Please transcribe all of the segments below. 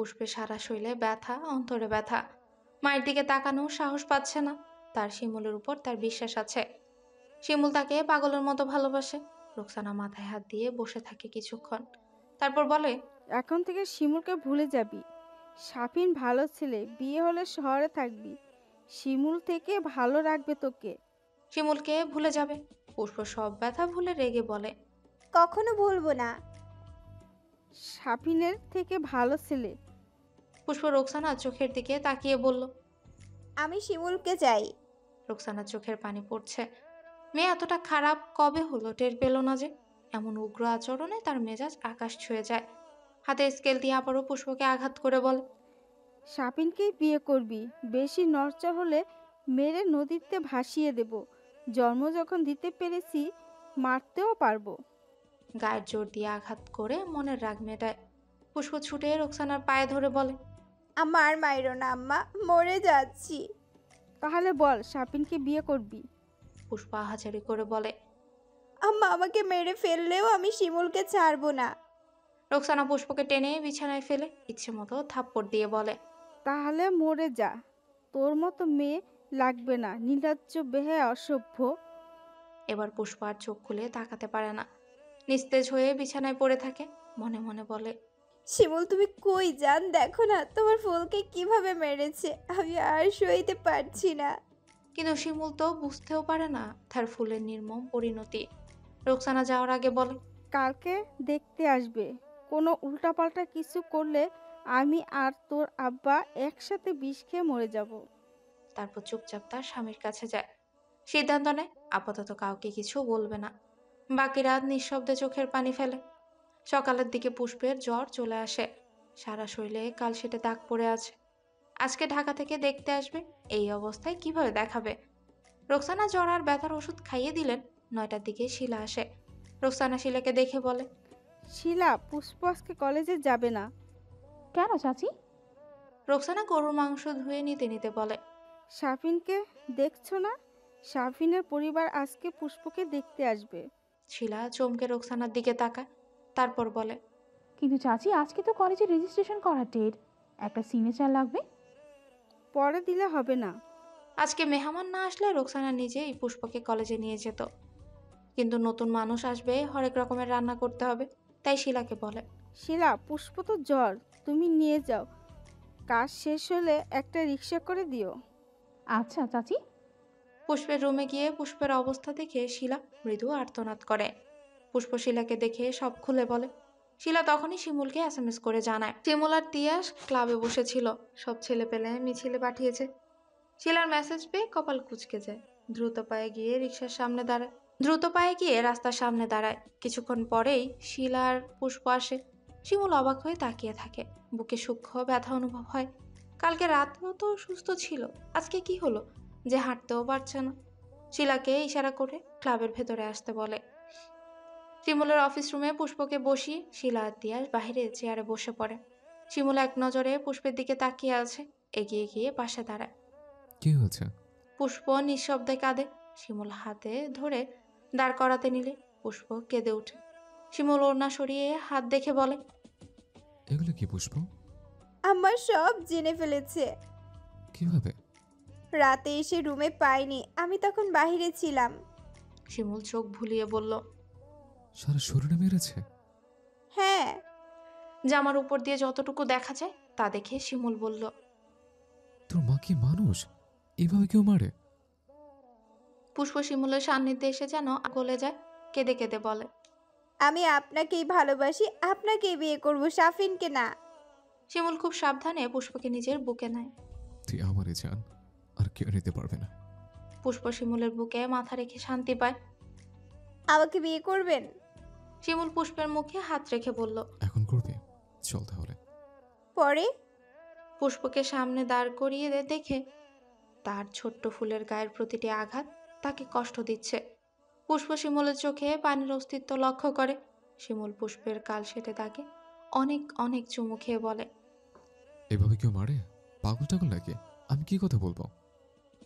পুষ্পের সারা শরীরে ব্যথা, অন্তরে ব্যথা। মায়ের দিকে তাকানোর সাহস পাচ্ছে না। তার শিমুলের উপর তার বিশ্বাস আছে। শিমুল তাকে পাগলের মতো ভালোবাসে। রোকসানা মাথায় হাত দিয়ে বসে থাকে কিছুক্ষণ, তারপর বলে, এখন থেকে শিমুলকে ভুলে যাবি। সাফিন ভালো ছেলে, বিয়ে হলে শহরে থাকবি। শিমুল থেকে ভালো রাখবে তোকে। শিমুলকে ভুলে যাবে? পুষ্প সব ব্যথা ভুলে রেগে বলে, কখনো ভুলবো না। সাফিনের থেকে ভালো ছেলে। পুষ্প রোকসানার চোখের দিকে তাকিয়ে বলল। আমি শিমুলকে চাই। রোকসানার চোখের পানি পড়ছে। মেয়ে এতটা খারাপ কবে হলো টের পেল না যে? এমন উগ্র আচরণে তার মেজাজ আকাশ ছুঁয়ে যায়। হাতে স্কেল দিয়ে আবারও পুষ্পকে আঘাত করে বলে, সাফিনকেই বিয়ে করবি। বেশি নড়চড় হলে মেরে নদীতে ভাসিয়ে দেব। জন্ম যখন দিতে পেরেছি, মারতেও পারবো। গায়ের জোর দিয়ে আঘাত করে মনের রাগ মেটায়। পুষ্প ছুটে রোকসানার পায়ে ধরে বলে, আমার মাইরো না আম্মা, মরে যাচ্ছি। তাহলে বল সাফিনকে বিয়ে করবি? পুষ্প আহাজারি করে বলে। আম্মা আমাকে মেরে ফেললেও আমি শিমুলকে ছাড়বো না। রোকসানা পুষ্পকে টেনে বিছানায় ফেলে ইচ্ছে মতো থাপ্পড় দিয়ে বলে, তাহলে মরে যা। তোর মতো মেয়ে লাগবে না, নির্লজ্জ বেহায়া অসভ্য। এবার পুষ্প আর চোখ খুলে তাকাতে পারে না। নিস্তেজ হয়ে বিছানায় পড়ে থাকে। মনে মনে বলে, শিমুল তুমি কই যান, দেখো না তোমার ফুলকে কিভাবে মেরেছে। আমি আর সইতে পারছি না। কিন্তু শিমুল তো বুঝতেও পারে না তার ফুলের নির্মম পরিণতি। রোকসানা যাওয়ার আগে বলে, কালকে দেখতে আসবে। কোনো উল্টাপাল্টা কিছু করলে আমি আর তোর আব্বা একসাথে বিষ খেয়ে মরে যাব। তারপর চুপচাপ তার স্বামীর কাছে যায়। সিদ্ধান্ত নেয় আপাতত কাউকে কিছু বলবে না। বাকি রাত নিঃশব্দে চোখের পানি ফেলে। সকালের দিকে পুষ্পের জ্বর চলে আসে। সারা শরীরে কালশিটে দাগ পড়ে আছে। আজকে ঢাকা থেকে দেখতে আসবে, এই অবস্থায় কিভাবে দেখাবে? রোকসানা জ্বর আর ব্যথার ওষুধ খাইয়ে দিলেন। 9টার দিকে শিলা আসে। রোকসানা শিলাকে দেখে বলে, শিলা, পুষ্প আজকে কলেজে যাবে না। কেন চাচি? রোকসানা গরুর মাংস ধুয়ে নিতে নিতে বলে, সাফিনকে দেখছো না? সাফিনের পরিবার আজকে পুষ্পকে দেখতে আসবে। শিলা চমকে রোকসানার দিকে তাকায়, তারপর বলে, কিন্তু চাচি আজকে তো কলেজে রেজিস্ট্রেশন করার ডেট, একটা সিগনেচার লাগবে। পরে দিলে হবে না? আজকে মেহমান না আসলে রোকসানা নিজেই পুষ্পকে কলেজে নিয়ে যেত। কিন্তু নতুন মানুষ আসবে, হরেক রকমের রান্না করতে হবে। তাই শিলাকে বলে, শিলা, পুষ্প তো জ্বর, তুমি নিয়ে যাও। কাজ শেষ হলে একটা রিক্সা করে দিও। আচ্ছা চাচি। পুষ্পের রুমে গিয়ে পুষ্পের অবস্থা দেখে শিলা মৃদু আর্তনাদ করে। পুষ্প শিলাকে দেখে সব খুলে বলে। শিলা তখনই শিমুলকে এসএমএস করে জানায় শিমুল আর তিয়াস ক্লাবে বসেছিল, সব ছেলে পেলে মিছিলে পাঠিয়েছে। শিলার মেসেজ পেয়ে কপাল কুঁচকে যায়। দ্রুত পায়ে গিয়ে রাস্তার সামনে দাঁড়ায়। কিছুক্ষণ পরেই শিলার পুষ্প আসে। শিমুল অবাক হয়ে তাকিয়ে থাকে। বুকে সূক্ষ্ম ব্যথা অনুভব হয়। কালকে রাতেও তো সুস্থ ছিল, আজকে কি হলো যে হাঁটতেও পারছে না? শিলাকে ইশারা করে ক্লাবের ভেতরে আসতে বলে। শিমুলের অফিস রুমে পুষ্পকে বসিয়ে শিলা আর তিয়াস বাহিরে চেয়ারে বসে পড়ে। শিমুল এক নজরে পুষ্পের দিকে তাকিয়ে আছে। এগিয়ে গিয়ে পাশে দাঁড়ায়। কি হয়েছে? পুষ্প নিঃশব্দে কাঁদে। শিমুল হাতে ধরে দাঁড় করাতে নিলে পুষ্প কেঁদে ওঠে। শিমুল ওড়না সরিয়ে হাত দেখে বলে, এগুলো কি পুষ্প? আমার সব জেনে ফেলেছে। কিভাবে? রাতে এসে রুমে পাইনি, আমি তখন বাইরে ছিলাম। শিমুল চোখ ভুলিয়ে বলল, সারা শরীরে মেরেছে? হ্যাঁ। জামার উপর দিয়ে যতটুকু দেখা যায় তা দেখে শিমুল বলল, তোর মা কি মানুষ? এভাবে কেউ মারে? পুষ্প শিমুলের সান্নিধ্যে এসে যেন গলে যায়। কেঁদে কেঁদে বলে, আমি আপনাকেই ভালোবাসি, আপনাকেই বিয়ে করব, সাফিনকে না। শিমুল খুব সাবধানে পুষ্পকে নিজের বুকে নেয়। তুই আমারই জান, আর কেউ নিতে পারবে না। পুষ্প শিমুলের বুকে মাথা রেখে শান্তি পায়। আমাকে বিয়ে করবেন? শিমুল পুষ্পের মুখে হাত রেখে বলল, এখন করবি? চল তাহলে। পরে? পুষ্পকে সামনে দাঁড় করিয়ে দেখে তার ছোট্ট ফুলের গায়ের প্রতিটি আঘাত তাকে কষ্ট দিচ্ছে। পুষ্প শিমুলের চোখে পানির অস্তিত্ব লক্ষ্য করে। শিমুল পুষ্পের কাল সেটে তাকে অনেক অনেক চুমু খেয়ে বলে, এভাবে কেউ মারে? পাগল টাগল লাগে? আমি কি কথা বলবো?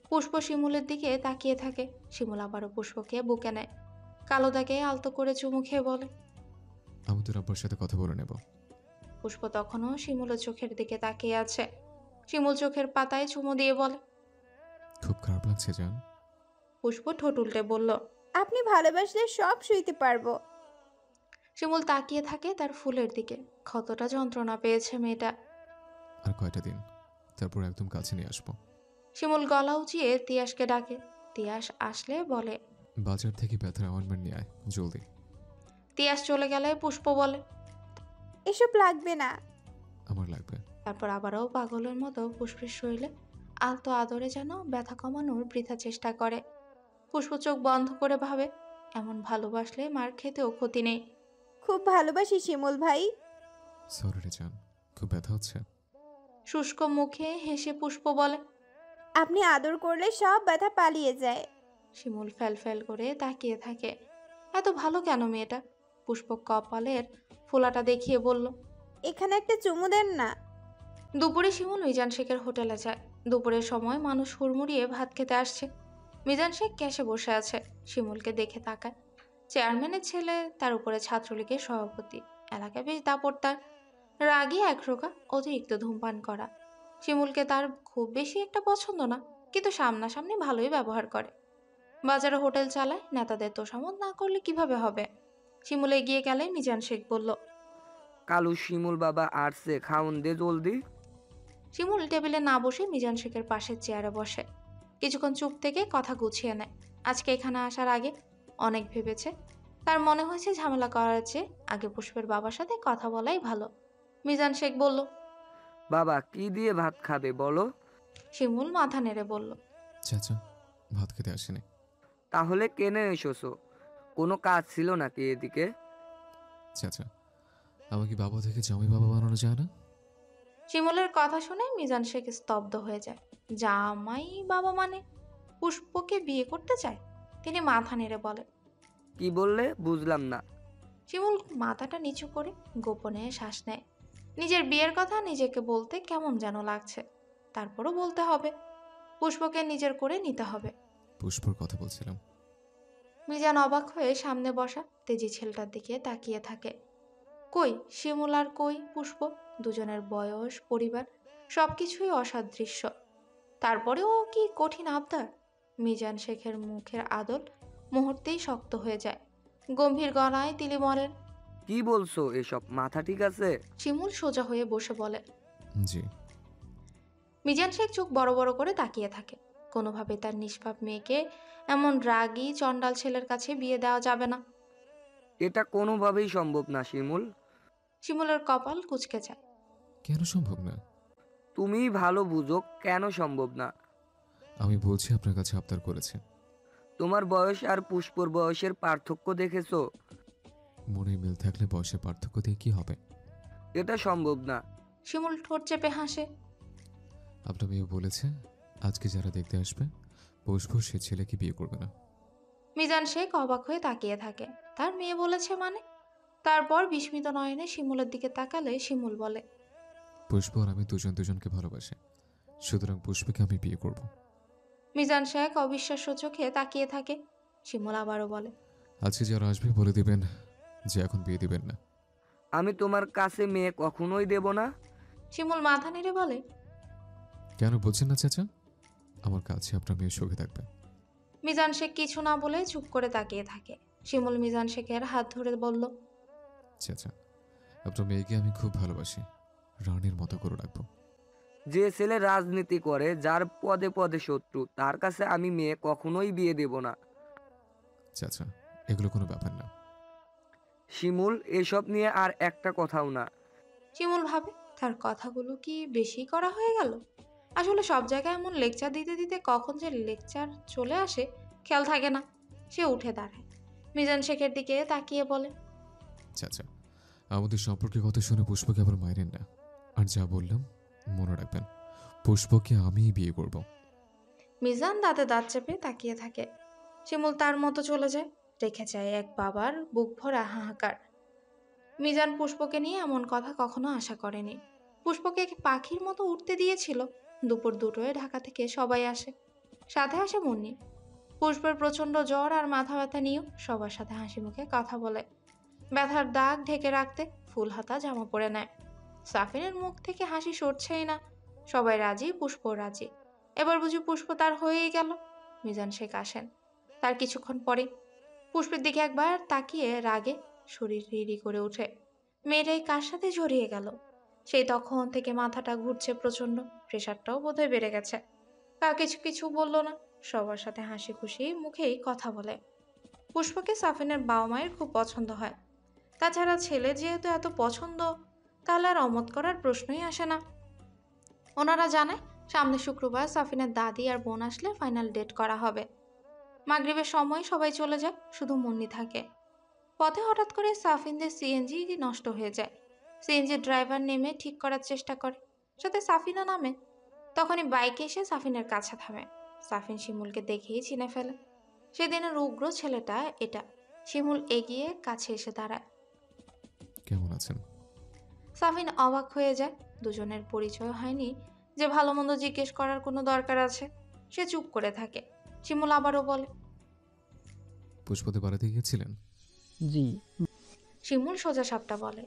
পুষ্প শিমুলের দিকে তাকিয়ে থাকে। শিমুল আবারও পুষ্পকে বুকে নেয়। কালো দাগে আলতো করে চুমু খেয়ে বলে, আমি তোর আব্বার সাথে কথা বলে নেব। পুষ্প তখনও শিমুলের চোখের দিকে তাকিয়ে আছে। শিমুল চোখের পাতায় চুমু দিয়ে বলে, খুব খারাপ লাগছে জান। পুষ্প ঠোঁট উল্টে বলল। আপনি ভালোবাসলে সব সইতে পারবো। শিমুল তাকিয়ে থাকে তার ফুলের দিকে। কতটা যন্ত্রণা পেয়েছে মেয়েটা। আর কয়টা দিন, তারপর একদম কাছে নিয়ে আসবো। শিমুল গলা উঁচিয়ে তিয়াসকে ডাকে। তিয়াস আসলে বলে, বাজার থেকে ব্যথার অয়েন্টমেন্ট নিয়ে আয় জলদি। তিয়াস চলে গেলে পুষ্প বলে, এসব লাগবে না। আমার লাগবে। তারপর আবারও পাগলের মতো পুষ্পের শরীরে আলতো আদরে যেন ব্যথা কমানোর বৃথা চেষ্টা করে। পুষ্প চোখ বন্ধ করে ভাবে, এমন ভালোবাসলে মার খেতেও ক্ষতি নেই। খুব ভালোবাসি শিমুল ভাই। সরি রে জান, খুব ব্যথা হচ্ছে। শুষ্ক মুখে হেসে পুষ্প বলে, আপনি আদর করলে সব ব্যথা পালিয়ে যায়। শিমুল ফ্যাল ফ্যাল করে তাকিয়ে থাকে। এত ভালো কেন মেয়েটা? পুষ্প কপালের ফোলাটা দেখিয়ে বলল, এখানে একটা চুমু দেন না। দুপুরে শিমুল মিজান শেখের হোটেলে যায়। দুপুরের সময় মানুষ হুড়মুড়িয়ে ভাত খেতে আসছে। মিজান শেখ ক্যাশে বসে আছে। শিমুলকে দেখে তাকায়। চেয়ারম্যানের ছেলে, তার উপরে ছাত্রলীগের সভাপতি। এলাকায় বেশ দাপট তার। রাগী একরোখা, অতিরিক্ত ধূমপান করা। শিমুলকে তার খুব বেশি একটা পছন্দ না, কিন্তু সামনাসামনি ভালোই ব্যবহার করে। বাজারে হোটেল চালায়, নেতাদের তোষামত না করলে কিভাবে হবে? শিমুল এগিয়ে গেলে মিজান শেখ বলল, কালু শিমুল বাবা আসছে, খাউন দে জলদি। শিমুল টেবিলে না বসে মিজান শেখের পাশের চেয়ারে বসে। কিছুক্ষণ চুপ থেকে কথা গুছিয়ে নেয়। আজকে এখানে আসার আগে অনেক ভেবেছে। তার মনে হয়েছে ঝামেলা করার চেয়ে আগে পুষ্পের বাবার সাথে কথা বলাই ভালো। মিজান শেখ বলল, বাবা কি দিয়ে ভাত খাবে বলো? শিমুল মাথা নেড়ে বলল, চাচা ভাত খেতে আসেনি। তাহলে কেনে এসোছো? কোনো কাজ ছিল নাকি এদিকে? চাচা, আমাকে বাবা থেকে জামাই বাবা বানানো যায় না? শিমুলের কথা শুনে মিজান শেখ স্তব্ধ হয়ে যায়। জামাই বাবা মানে পুষ্পকে বিয়ে করতে চায়? তিনি মাথা নেড়ে বলে। কি বললে বুঝলাম না। শিমুল মাথাটা নিচু করে গোপনে শ্বাস নেয়। নিজের বিয়ের কথা নিজেকে বলতে কেমন যেন লাগছে। তারপরও বলতে হবে, পুষ্পকে নিজের করে নিতে হবে। পুষ্পর কথা বলছিলাম। মিজান অবাক হয়ে সামনে বসা তেজি ছেলেটার দিকে তাকিয়ে থাকে। কই শিমুল আর কই পুষ্প? দুজনের বয়স, পরিবার সবকিছুই অসাদৃশ্য। তারপরেও কি কঠিন আবদার! মিজান শেখের মুখের আদল মুহূর্তেই শক্ত হয়ে যায়। গম্ভীর গলায় তিনি বলেন, কি বলছো এসব? মাথা ঠিক আছে? শিমুল সোজা হয়ে বসে বলে। জি। মিজান শেখ চোখ বড় বড় করে তাকিয়ে থাকে। কোনোভাবে তার নিষ্পাপ মেয়েকে এমন রাগী চণ্ডাল ছেলের কাছে বিয়ে দেওয়া যাবে না। এটা কোনোভাবেই সম্ভব না শিমুল। শিমুলের কপাল কুঁচকে যায়। কেন সম্ভব না? তুমি ভালো বুঝো কেন সম্ভব না। আমি বলছি আপনার কাছে আবদার করেছে। তোমার বয়স আর পুষ্পর বয়সের পার্থক্য দেখেছো? মনে মিল থাকলে বয়সের পার্থক্য দিয়ে কি হবে? এটা সম্ভব না। শিমুল ঠোঁট চেপে হাসে। আপনার মেয়ে বলেছে আজকে যারা দেখতে আসবে পুষ্প সে ছেলেকে বিয়ে করবে না। মিজান শেখ অবাক হয়ে তাকিয়ে থাকে। তার মেয়ে বলেছে মানে? তারপর বিস্মিত নয়নে শিমুলের দিকে তাকালে শিমুল বলে, পুষ্প আর আমি দুজন দুজনকে ভালোবাসি, সুতরাং পুষ্পকে আমি বিয়ে করব। মিজান শেখ অবিশ্বাস্য চোখে তাকিয়ে থাকে। শিমুল আবারও বলে, আজকে যারা আসবে বলে দিবেন যে এখন বিয়ে দিবেন না। আমি তোমার কাছে মেয়ে কখনোই দেব না। শিমুল মাথা নেড়ে বলে, কেন বলছেন না চাচা? আমার কাছে আপনার মেয়ে সুখে থাকবে। মিজান শেখ কিছু না বলে চুপ করে তাকিয়ে থাকে। শিমুল মিজান শেখের হাত ধরে বলল, চাচা, আপনার মেয়েকে আমি খুব ভালোবাসি, রানীর মতো করে রাখবো। যে ছেলে রাজনীতি করে, যার পদে পদে শত্রু, তার কাছে আমি মেয়ে কখনোই বিয়ে দেব না। চাচা, এগুলো কোনো ব্যাপার না। শিমুল এসব নিয়ে আর একটা কথাও না। শিমুল ভাবে তার কথাগুলো কি বেশি করা হয়ে গেল? আসলে সব জায়গায় এমন লেকচার দিতে দিতে কখন যে লেকচার চলে আসে খেয়াল থাকে না। সে উঠে দাঁড়ায়, মিজান শেখের দিকে তাকিয়ে বলে, চাচা, আমাদের সম্পর্কের কথা শুনে পুষ্পকে আবার মাইরেন না। আর যা বললাম মনে রাখবেন, পুষ্পকে আমিই বিয়ে করব। মিজান দাঁতে দাঁত চেপে তাকিয়ে থাকে। শিমুল তার মতো চলে যায়, রেখে যায় এক বাবার বুক ভরা হাহাকার। মিজান পুষ্পকে নিয়ে এমন কথা কখনো আশা করেনি। পুষ্পকে পাখির মতো উঠতে দিয়েছিল। দুপুর 2টোয় ঢাকা থেকে সবাই আসে, সাথে আসে মুন্নি। পুষ্পের প্রচন্ড জ্বর আর মাথা ব্যথা নিয়েও সবার সাথে হাসি মুখে কথা বলে। ব্যথার দাগ ঢেকে রাখতে ফুল হাতা জামা পরে নেয়। সাফিনের মুখ থেকে হাসি সরছেই না। সবাই রাজি, পুষ্প রাজি। এবার বুঝি পুষ্প তার হয়েই গেল। মিজান শেখ আসেন তার কিছুক্ষণ পরে। পুষ্পের দিকে একবার তাকিয়ে রাগে শরীর রিরি করে ওঠে। মেয়েটাই কার সাথে জড়িয়ে গেল? সেই তখন থেকে মাথাটা ঘুরছে প্রচন্ড, প্রেশারটাও বোধহয় বেড়ে গেছে। কাউকে কিছু কিছু বললো না, সবার সাথে হাসি খুশি মুখেই কথা বলে। পুষ্পকে সাফিনের বাবা মায়ের খুব পছন্দ হয়। তাছাড়া ছেলে যেহেতু এত পছন্দ, তাহলে আর অমত করার প্রশ্নই আসে না। ওনারা জানায় সামনে শুক্রবার সাফিনের দাদি আর বোন আসলে ফাইনাল ডেট করা হবে। মাগরিবের সময় সবাই চলে যায়, শুধু মুন্নি থাকে। পথে হঠাৎ করে সাফিনদের সিএনজি নষ্ট হয়ে যায়। সিএনজি ড্রাইভার নেমে ঠিক করার চেষ্টা করে, সাথে সাফিনও নামে। তখনই বাইকে এসে সাফিনের কাছে থামে। সাফিন শিমুলকে দেখেই চিনে ফেলে। সেদিনের উগ্র ছেলেটা এটা। শিমুল এগিয়ে কাছে এসে দাঁড়ায়। কেমন আছেন? সাফিন অবাক হয়ে যায়। দুজনের পরিচয় হয়নি যে ভালো মন্দ জিজ্ঞেস করার কোনো দরকার আছে। সে চুপ করে থাকে। শিমুল আবারও বলে, পুষ্পতে বাড়াতে গিয়েছিলেন? জি। শিমুল সোজা সাপটা বলে,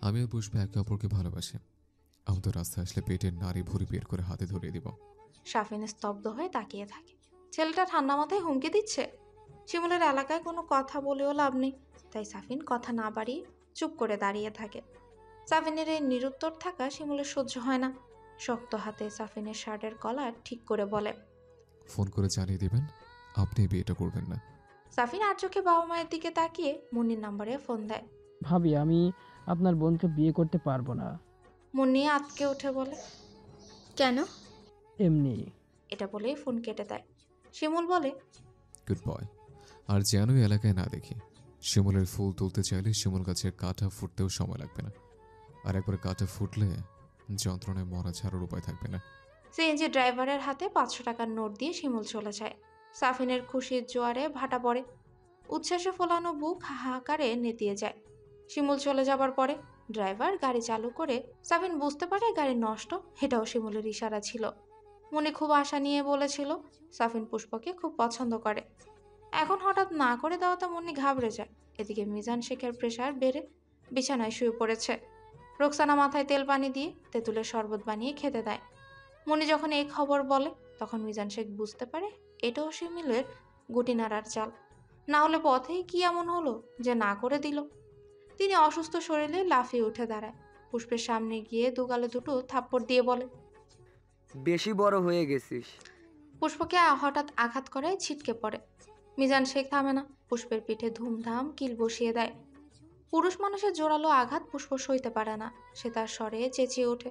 আমি আর পুষ্প একে অপরকে ভালোবাসি। আমাদের রাস্তায় আসলে পেটের নাড়ি ভুঁড়ি বের করে হাতে ধরিয়ে দিব। সাফিন স্তব্ধ হয়ে তাকিয়ে থাকে। ছেলেটা ঠান্ডা মাথায় হুমকি দিচ্ছে। শিমুলের এলাকায় কোনো কথা বলেও লাভ নেই, তাই সাফিন কথা না বাড়িয়ে চুপ করে দাঁড়িয়ে থাকে। সাফিনের এই নিরুত্তর থাকা শিমুলের সহ্য হয় না। শক্ত হাতে সাফিনের শার্টের কলার ঠিক করে বলে, ফোন করে জানিয়ে দিবেন আপনি বিয়েটা করবেন না। সাফিন আর চোখে বাবা মায়ের দিকে তাকিয়ে মুন্নির নাম্বারে ফোন দেয়। ভাবি, আমি আপনার বোনকে বিয়ে করতে পারবো না। মুন্নি আতকে উঠে বলে, কেন? এমনি। এটা বলেই ফোন কেটে দেয়। শিমুল বলে, গুড বয়। আর যেন এই এলাকায় না দেখি। শিমুলের ফুল তুলতে চাইলে শিমুল গাছের কাঁটা ফুটতেও সময় লাগবে না। আর একবার কাঁটা ফুটলে যন্ত্রণায় মরা ছাড়ার উপায় থাকবে না। সিএনজি ড্রাইভারের হাতে 500 টাকার নোট দিয়ে শিমুল চলে যায়। সাফিনের খুশির জোয়ারে ভাটা পড়ে। উচ্ছ্বাসে ফোলানো বুক হাহাকারে নেতিয়ে যায়। শিমুল চলে যাবার পরে ড্রাইভার গাড়ি চালু করে সাফিন বুঝতে পারে গাড়ি নষ্ট। এটাও শিমুলের ইশারা ছিল। মনে খুব আশা নিয়ে বলেছিল সাফিন পুষ্পকে খুব পছন্দ করে। এখন হঠাৎ না করে দেওয়াতে মনি ঘাবড়ে যায়। এদিকে মিজান শেখের প্রেশার বেড়ে বিছানায় শুয়ে পড়েছে। রোকসানা মাথায় তেল পানি দিয়ে তেঁতুলের শরবত বানিয়ে খেতে দেয়। মনি যখন এই খবর বলে তখন মিজান শেখ বুঝতে পারে এটাও শিমুলের গুটি নাড়ার চাল। না হলে পথেই কি এমন হলো যে না করে দিল। তিনি অসুস্থ শরীরে লাফিয়ে উঠে দাঁড়ায়। পুষ্পের সামনে গিয়ে দুগালে দুটো থাপ্পড় দিয়ে বলে, বেশি বড় হয়ে গেছিস। পুষ্পকে হঠাৎ আঘাত করে ছিটকে পড়ে। মিজান শেখ থামে না, পুষ্পের পিঠে ধুমধাম কিল বসিয়ে দেয়। পুরুষ মানুষের জোরালো আঘাত পুষ্প সইতে পারে না। সে তার স্বরে চেঁচিয়ে ওঠে।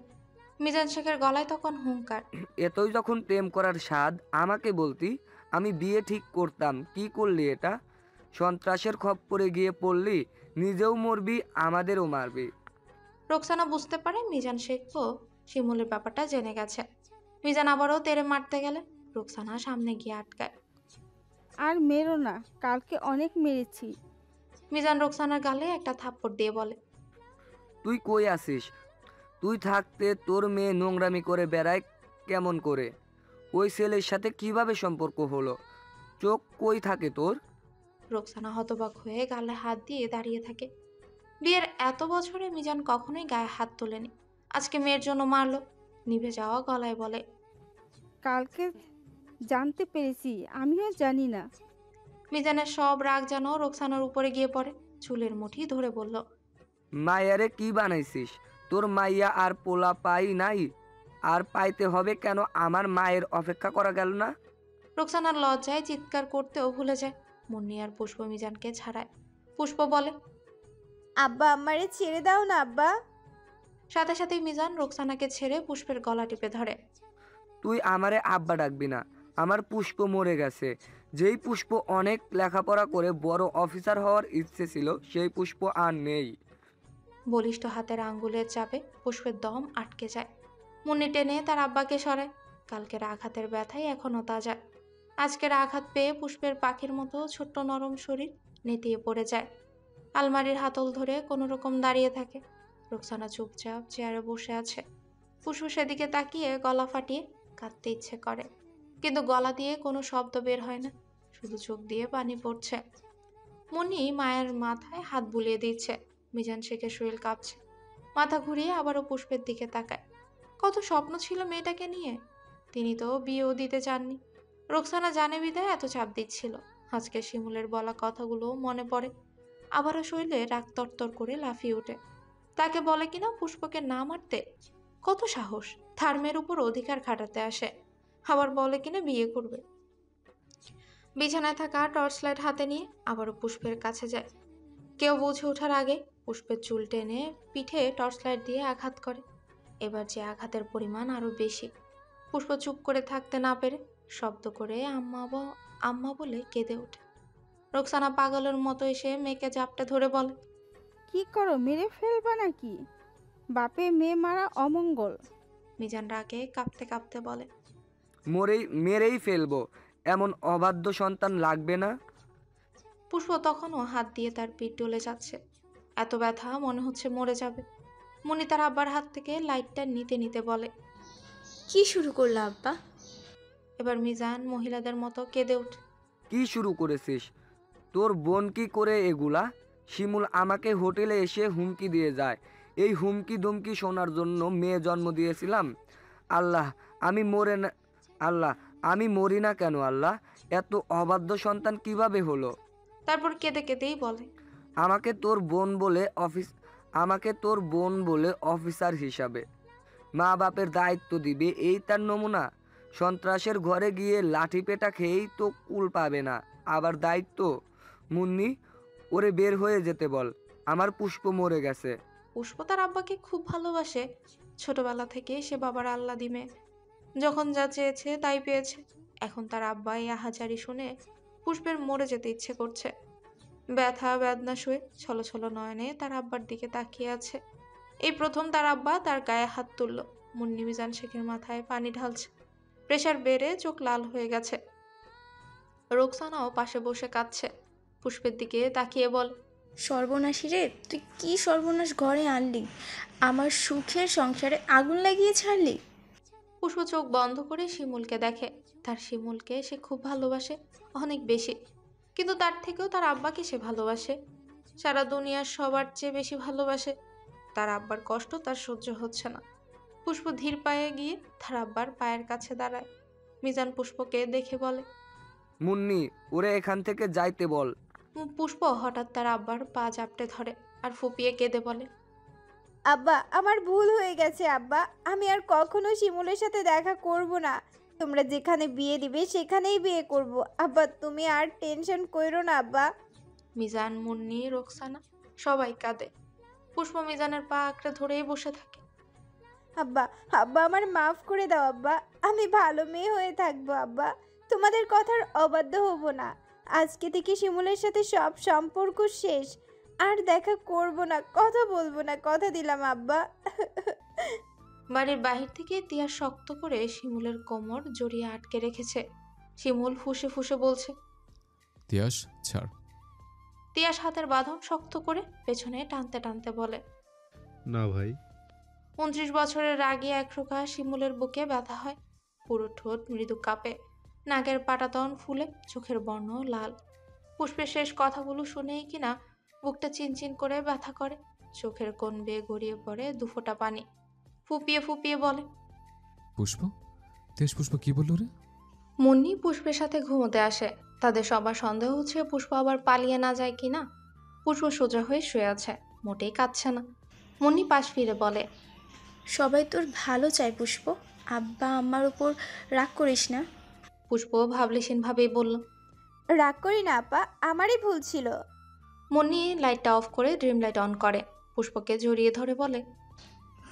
মিজান শেখের গলায় তখন হুঙ্কার। এতই যখন প্রেম করার স্বাদ, আমাকে বলতি, আমি বিয়ে ঠিক করতাম। কি করলি এটা? সন্ত্রাসের খপ্পরে গিয়ে পড়লি, নিজেও মরবি, আমাদেরও মারবি। রোকসানা বুঝতে পারে মিজান শেখও শিমুলের ব্যাপারটা জেনে গেছে। মিজান আবারও তেড়ে মারতে গেলে রোকসানা সামনে গিয়ে আটকায়। আর মেরো না, কালকে অনেক মেরেছি। মিজান রোকসানার গালে একটা থাপ্পড় দিয়ে বলে, তুই কই আসিস? তুই থাকতে তোর মেয়ে নোংরামি করে বেড়ায় কেমন করে? ওই ছেলের সাথে কিভাবে সম্পর্ক হলো? চোখ কই থাকে তোর? রোকসানা হতবাক হয়ে গালে হাত দিয়ে দাঁড়িয়ে থাকে। বিয়ের এত বছরে মিজান কখনোই গায়ে হাত তোলেনি। আজকে মেয়ের জন্য মারলো। নিভে যাওয়া গলায় বলে, কালকে জানতে পেরেছি, আমিও জানি না। মিজানের সব রাগ যেন রোকসানার উপরে গিয়ে পড়ে। চুলের মুঠি ধরে বলল, মাইয়ারে কি বানাইছিস? তোর মাইয়া আর পোলা পাই নাই? আর পাইতে হবে কেন? আমার মায়ের অপেক্ষা করা গেল না? রোকসানার লজ্জায় চিৎকার করতেও ভুলে যায়। মুন্নি আর পুষ্প মিজানকে ছাড়ায়। পুষ্প বলে, আব্বা, আমারে ছেড়ে দাও না আব্বা। সাথে সাথে মিজান রোকসানাকে ছেড়ে পুষ্পের গলা টিপে ধরে। তুই আমারে আব্বা ডাকবি না। আমার পুষ্প মরে গেছে। যেই পুষ্প অনেক লেখাপড়া করে বড় অফিসার হওয়ার ইচ্ছে ছিল, সেই পুষ্প আর নেই। বলিষ্ঠ হাতের আঙ্গুলের চাপে পুষ্পের দম আটকে যায়। মুন্নি টেনে তার আব্বাকে সরায়। কালকের আঘাতের ব্যথাই এখনো তাজা। আজকের আঘাত পেয়ে পুষ্পের পাখির মতো ছোট্ট নরম শরীর নেতিয়ে পড়ে যায়। আলমারির হাতল ধরে কোনো রকম দাঁড়িয়ে থাকে। রোকসানা চুপচাপ চেয়ারে বসে আছে। পুষ্প সেদিকে তাকিয়ে গলা ফাটিয়ে কাঁদতে ইচ্ছে করে, কিন্তু গলা দিয়ে কোনো শব্দ বের হয় না, শুধু চোখ দিয়ে পানি পড়ছে। মুন্নি মায়ের মাথায় হাত বুলিয়ে দিচ্ছে। মিজান শেখের শরীর কাঁপছে। মাথা ঘুরিয়ে আবারও পুষ্পের দিকে তাকায়। কত স্বপ্ন ছিল মেয়েটাকে নিয়ে। তিনি তো বিয়েও দিতে চাননি। রোকসানা জানে বিধায় এত চাপ দিচ্ছিল। আজকে শিমুলের বলা কথাগুলো মনে পড়ে। আবারও শরীরে রাগ তরতর করে লাফিয়ে ওঠে। তাকে বলে কিনা পুষ্পকে না মারতে। কত সাহস! ধর্মের উপর অধিকার খাটাতে আসে। আবার বলে কিনা বিয়ে করবে। বিছানায় থাকা টর্চ লাইট হাতে নিয়ে আবারও পুষ্পের কাছে যায়। কেউ বুঝে ওঠার আগে পুষ্পের চুল টেনে পিঠে টর্চ লাইট দিয়ে আঘাত করে। এবার যে আঘাতের পরিমাণ আরো বেশি। পুষ্প চুপ করে থাকতে না পেরে শব্দ করে আম্মা বলে কেঁদে ওঠে। রোকসানা পাগলের মতো এসে মেয়েকে জাপটে ধরে বলে, কি করো, মেরে ফেলবা নাকি? বাপে মেয়ে মারা অমঙ্গল। মিজান রাগে কাঁপতে কাঁপতে বলে, মেরেই ফেলবো। এমন অবাধ্য সন্তান লাগবে না। পুষ্প তখনও হাত দিয়ে তার পিঠ ডলে যাচ্ছে। এত ব্যথা মনে হচ্ছে মরে যাবে। মনি তার আব্বার হাত থেকে লাইটটা নিতে নিতে বলে, কি শুরু করলা আব্বা? এবার মিজান মহিলাদের মতো কেঁদে ওঠে। কি শুরু করেছিস? তোর বোন কি করে এগুলা? শিমুল আমাকে হোটেলে এসে হুমকি দিয়ে যায়। এই হুমকি দুমকি শোনার জন্য মেয়ে জন্ম দিয়েছিলাম। আল্লাহ আমি মরি না কেন আল্লাহ? এত অবাধ্য সন্তান কিভাবে হলো? তারপর কেঁদে কেঁদেই বলে, আমাকে তোর বোন বলে অফিসার হিসাবে মা বাপের দায়িত্ব দিবে, এই তার নমুনা? সন্ত্রাসের ঘরে গিয়ে লাঠি পেটা খেয়েই তো কুল পাবে না, আবার দায়িত্ব? মুন্নি, ওরে বের হয়ে যেতে বল। আমার পুষ্প মরে গেছে। পুষ্প তার আব্বাকে খুব ভালোবাসে। ছোটবেলা থেকে সে বাবার আল্লাদি মেয়ে। যখন যা চেয়েছে তাই পেয়েছে। এখন তার আব্বা এই আহাজারি শুনে পুষ্পের মরে যেতে ইচ্ছে করছে। ব্যথা বেদনা শুয়ে ছলো ছলো নয়নে তার আব্বার দিকে তাকিয়ে আছে। এই প্রথম তার আব্বা তার গায়ে হাত তুলল। মুন্নি মিজান শেখের মাথায় পানি ঢালছে। প্রেশার বেড়ে চোখ লাল হয়ে গেছে। রোকসানাও পাশে বসে কাঁদছে। পুষ্পের দিকে তাকিয়ে বল, সর্বনাশী রে, তুই কি সর্বনাশ ঘরে আনলি? আমার সুখের সংসারে আগুন লাগিয়ে ছাড়লি। পুষ্প চোখ বন্ধ করে শিমুলকে দেখে। তার শিমুলকে সে খুব ভালোবাসে, অনেক বেশি। কিন্তু তার থেকেও তার আব্বাকে সে ভালোবাসে। সারা দুনিয়ার সবার চেয়ে বেশি ভালোবাসে। তার আব্বার কষ্ট তার সহ্য হচ্ছে না। পুষ্প ধীর পায়ে গিয়ে তার আব্বার পায়ের কাছে দাঁড়ায়। মিজান পুষ্পকে দেখে বলে, মুন্নি, ওরে এখান থেকে যাইতে বল। পুষ্প হঠাৎ তার আব্বার পা চাপটে ধরে আর ফুপিয়ে কেঁদে বলে, আব্বা, আমার ভুল হয়ে গেছে আব্বা। আমি আর কখনো শিমুলের সাথে দেখা করব না। তোমরা যেখানে বিয়ে দিবে সেখানেই বিয়ে করব। আব্বা, তুমি আর টেনশন কইরো না আব্বা। মিজান, মুন্নি, রোকসানা সবাই কাঁদে। পুষ্প মিজানের পা আঁকড়ে ধরেই বসে থাকে। আব্বা, আব্বা আমার মাফ করে দাও আব্বা। আমি ভালো মেয়ে হয়ে থাকবো আব্বা। তোমাদের কথার অবাধ্য হব না। আজকে থেকে শিমুলের সাথে সব সম্পর্ক শেষ। আর দেখা করব না, কথা বলবো না, কথা দিলাম আব্বা। বাড়ির বাহির থেকে তিয়া শক্ত করে শিমুলের কোমর জড়িয়ে আটকে রেখেছে। শিমুল ফুঁসে ফুঁসে বলছে, তিয়াস, ছাড়। তিয়াস হাতের বাঁধন শক্ত করে পেছনে টানতে টানতে বলে, না ভাই। 29 বছরের রাগে একরোখা শিমুলের বুকে ব্যথা হয়। পুরো ঠোঁট মৃদু কাঁপে। নাকের পাটাতন ফুলে, চোখের বর্ণ লাল। পুষ্পের শেষ কথাগুলো শুনেই কিনা বুকটা চিনচিন করে ব্যথা করে। চোখের কোণ বেয়ে গড়িয়ে পড়ে দুফোঁটা পানি। ফুপিয়ে ফুপিয়ে বলে, পুষ্প, তিয়াস, পুষ্প কি বললো রে? মুন্নি পুষ্পের সাথে ঘুমোতে আসে। তাদের সবার সন্দেহ হচ্ছে পুষ্প আবার পালিয়ে না যায় কিনা। পুষ্প সোজা হয়ে শুয়ে আছে, মোটেই কাঁদছে না। মুন্নি পাশ ফিরে বলে, সবাই তোর ভালো চায় পুষ্প। আব্বা আম্মার উপর রাগ করিস না। পুষ্প ভাবলেশীন ভাবেই বলল, রাগ করি না আপা, আমারই ভুল ছিল। মুন্নি লাইটটা অফ করে ড্রিম লাইট অন করে। পুষ্পকে জড়িয়ে ধরে বলে,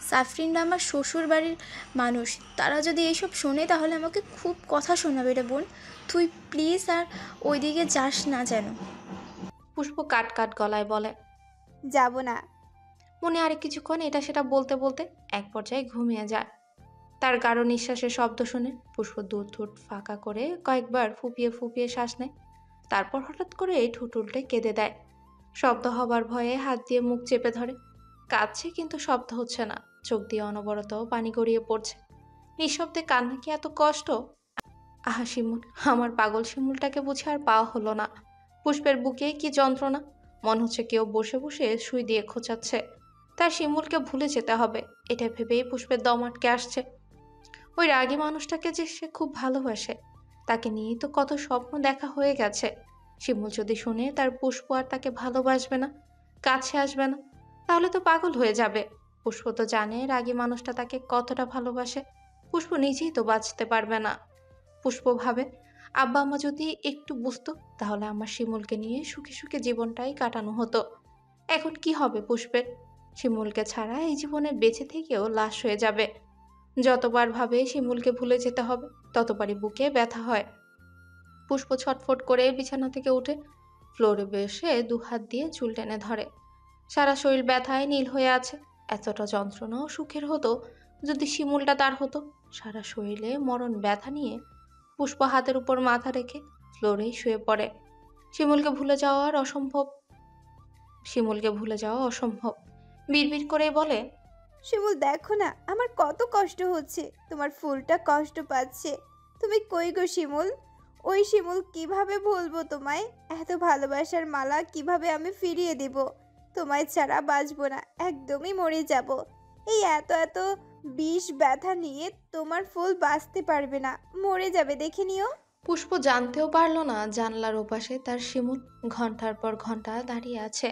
সাফরিনরা আমার শ্বশুর বাড়ির মানুষ। তারা যদি এইসব শোনে তাহলে আমাকে খুব কথা শোনাবে রে বোন। তুই প্লিজ আর ওইদিকে যাস না যেন। পুষ্প কাট কাট গলায় বলে, যাব না। মনে আরেক কিছুক্ষণ এটা সেটা বলতে বলতে এক পর্যায়ে ঘুমিয়ে যায়। তার গাঢ় নিঃশ্বাসের শব্দ শুনে পুষ্প দু ঠোঁট ফাঁকা করে কয়েকবার ফুপিয়ে ফুপিয়ে শ্বাস নেয়। তারপর হঠাৎ করে এই ঠোঁট উল্টে কেঁদে দেয়। শব্দ হবার ভয়ে হাত দিয়ে মুখ চেপে ধরে। কাঁদছে কিন্তু শব্দ হচ্ছে না। চোখ দিয়ে অনবরত পানি গড়িয়ে পড়ছে। নিঃশব্দে কান্না কি এত কষ্ট? আহা শিমুল, আমার পাগল শিমুলটাকে বুঝে আর পাওয়া হলো না। পুষ্পের বুকে কি যন্ত্রণা! মনে হচ্ছে কেউ বসে বসে সুই দিয়ে খোঁচাচ্ছে। তার শিমুলকে ভুলে যেতে হবে, এটা ভেবেই পুষ্পের দম আটকে আসছে। ওই রাগী মানুষটাকে যে সে খুব ভালোবাসে, তাকে নিয়েই তো কত স্বপ্ন দেখা হয়ে গেছে। শিমুল যদি শুনে তার পুষ্প আর তাকে ভালোবাসবে না, কাছে আসবে না, তাহলে তো পাগল হয়ে যাবে। পুষ্প তো জানে রাগী মানুষটা তাকে কতটা ভালোবাসে। পুষ্প নিজেই তো বাঁচতে পারবে না। পুষ্প ভাবে, আব্বা আম্মা যদি একটু বুঝতো, তাহলে আমার শিমুলকে নিয়ে সুখে সুখে জীবনটাই কাটানো হতো। এখন কি হবে পুষ্পের? শিমুলকে ছাড়া এই জীবনে বেঁচে থেকেও লাশ হয়ে যাবে। যতবার ভাবে শিমুলকে ভুলে যেতে হবে, ততবারই বুকে ব্যথা হয়। পুষ্প ছটফট করে বিছানা থেকে উঠে ফ্লোরে বসে দুহাত দিয়ে চুল টেনে ধরে। সারা শরীর ব্যথায় নীল হয়ে আছে। এতটা যন্ত্রণাও সুখের হতো যদি শিমুলটা তার হতো। সারা শরীরে মরণ ব্যথা নিয়ে পুষ্প হাতের উপর মাথা রেখে ফ্লোরেই শুয়ে পড়ে। শিমুলকে ভুলে যাওয়ার অসম্ভব শিমুলকে ভুলে যাওয়া অসম্ভব। বিড়বিড় করে বলে, শিমুল দেখো না আমার কত কষ্ট হচ্ছে, তোমার ফুলটা কষ্ট পাচ্ছে। তুমি কই গো শিমুল? ওই শিমুল, কিভাবে ভুলবো তোমায়? এত ভালোবাসার মালা কিভাবে আমি ফিরিয়ে দেব? তোমায় ছাড়া বাঁচবো না, একদমই মরে যাব। এই এত এত বিষ ব্যথা নিয়ে তোমার ফুল বাঁচতে পারবে না, মরে যাবে, দেখে নিও। পুষ্প জানতেও পারল না জানলার ওপাশে তার শিমুল ঘন্টার পর ঘন্টা দাঁড়িয়ে আছে।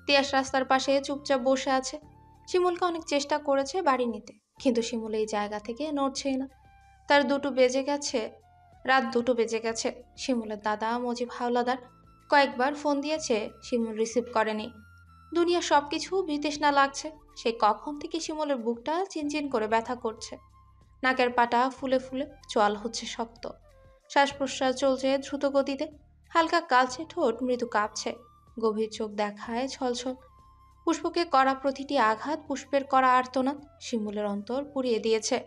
তিয়াস রাস্তার পাশে চুপচাপ বসে আছে। শিমুলকে অনেক চেষ্টা করেছে বাড়ি নিতে, কিন্তু শিমুল এই জায়গা থেকে নড়ছেই না। তার রাত 2টো বেজে গেছে। শিমুলের দাদা মজিব হাওলাদার কয়েকবার ফোন দিয়েছে, শিমুল রিসিভ করেনি। দুনিয়া সবকিছু বিতৃষ্ণা লাগছে। সেই কখন থেকে শিমুলের বুকটা চিনচিন করে ব্যথা করছে। নাকের পাটা ফুলে ফুলে চোয়াল হচ্ছে শক্ত। শ্বাস প্রশ্বাস চলছে দ্রুত গতিতে। হালকা কালচে ঠোঁট মৃদু কাঁপছে। গভীর চোখ দেখায় ছলছল। পুষ্পকে করা প্রতিটি আঘাত পুষ্পের করা আর্তনাদ শিমুলের অন্তর পুড়িয়ে দিয়েছে।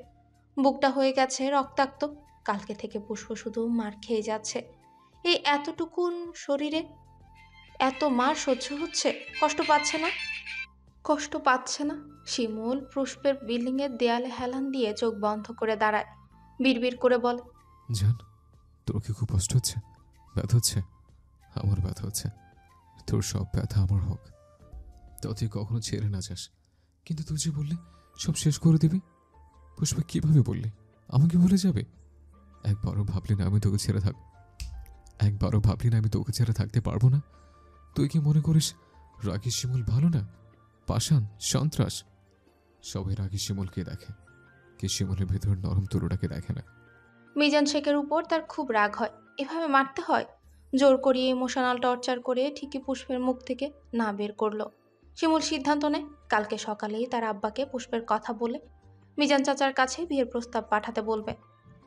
বুকটা হয়ে গেছে রক্তাক্ত। কালকে থেকে পুষ্প শুধু মার খেয়ে যাচ্ছে। এই এতটুকুন শরীরে এত মার সহ্য হচ্ছে, কষ্ট পাচ্ছে না? কষ্ট পাচ্ছে না? শিমুল পুষ্পের বিল্ডিংয়ের দেয়ালে হেলান দিয়ে চোখ বন্ধ করে দাঁড়ায়। বিড়বিড় করে বলে, জান, তোর কি খুব কষ্ট হচ্ছে? ব্যথা হচ্ছে? আমার ব্যথা হচ্ছে। তোর সব ব্যথা আমার হোক, তাও তুই কখনো ছেড়ে না যাস। কিন্তু তুই যে বললি সব শেষ করে দিবি। পুষ্পা, কিভাবে বললি আমাকে ভুলে যাবে? একবারও ভাবলি না আমি তোকে ছেড়ে থাকতে পারবো না? তুই কি মনে করিস রাগী শিমুল ভালো না? পাষাণ, সন্ত্রাস। সবাই রাগী শিমুলকে দেখে, কে শিমুলের ভেতর নরম তরুটাকে দেখে না। মিজান শেখের উপর তার খুব রাগ হয়। এভাবে মারতে হয়? জোর করিয়ে ইমোশনাল টর্চার করে ঠিকই পুষ্পের মুখ থেকে না বের করলো। শিমুল সিদ্ধান্ত নেয় কালকে সকালেই তার আব্বাকে পুষ্পের কথা বলে মিজান চাচার কাছে বিয়ের প্রস্তাব পাঠাতে বলবে।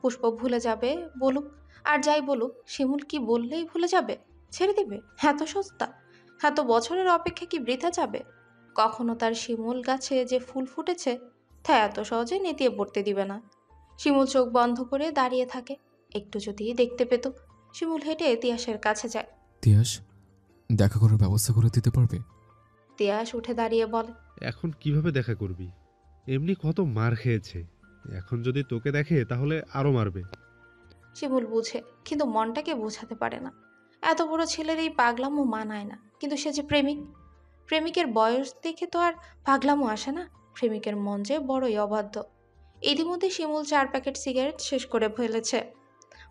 পুষ্প ভুলে যাবে, বলুক আর যাই বলুক। শিমুল কি বললেই ভুলে যাবে, ছেড়ে দিবে? এত সস্তা? এত বছরের অপেক্ষা কি বৃথা যাবে? কখনো তার শিমুল গাছে যে ফুল ফুটেছে তা এত সহজে নেতিয়ে পড়তে দিবে না। শিমুল চোখ বন্ধ করে দাঁড়িয়ে থাকে। একটু যদি দেখতে পেত। শিমুল হেঁটে তিয়াসের কাছে যায়। তিয়াস, দেখা করার ব্যবস্থা করে দিতে পারবে? তিয়াস উঠে দাঁড়িয়ে বলে, এখন কিভাবে দেখা করবি? এমনি কত মার খেয়েছে, এখন যদি তোকে দেখে তাহলে আরো মারবে। শিমুল বুঝে, কিন্তু মনটাকে বোঝাতে পারে না। এত বড় ছেলের এই পাগলামো মানায় না। কিন্তু সে যে প্রেমিক, প্রেমিকের বয়স দেখে তো আর পাগলামো আসে না। প্রেমিকের মন যে বড়ই অবাধ্য। ইতিমধ্যে শিমুল 4 প্যাকেট সিগারেট শেষ করে ফেলেছে।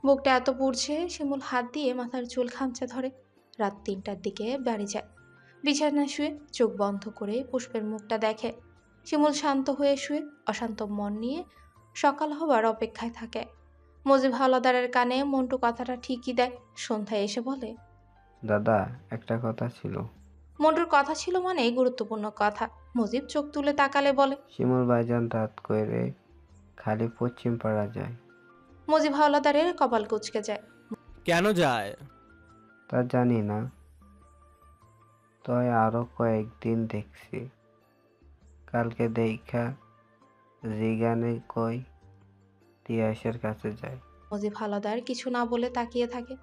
বুকটা এত পুড়ছে, শিমুল হাত দিয়ে মাথার চুল খামচে ধরে। রাত 3টার দিকে বাড়ি যায়। বিছানায় শুয়ে চোখ বন্ধ করে পুষ্পের মুখটা দেখে। শিমুল শান্ত হয়ে শুয়ে অশান্ত মন নিয়ে সকাল হবার অপেক্ষায় থাকে। মজিব হাওলাদারের কানে মন্টু কথাটা ঠিকই দেয়। সন্ধ্যায় এসে বলে, দাদা, একটা কথা ছিল। মন্টুর কথা ছিল মানে গুরুত্বপূর্ণ কথা। মজিব চোখ তুলে তাকালে বলে, শিমুল ভাইজান রাত করে খালি পশ্চিম পাড়া যায়। মজিব হাওলাদারের কপাল কুঁচকে যায়। কেন যায়? তা জানি না, তয় আরো কয়েকদিন দেখছি। কালকে দেখা জিগানে কই তিয়াসের কাছে যায়। মজিব হাওলাদার কিছু না বলে তাকিয়ে থাকে।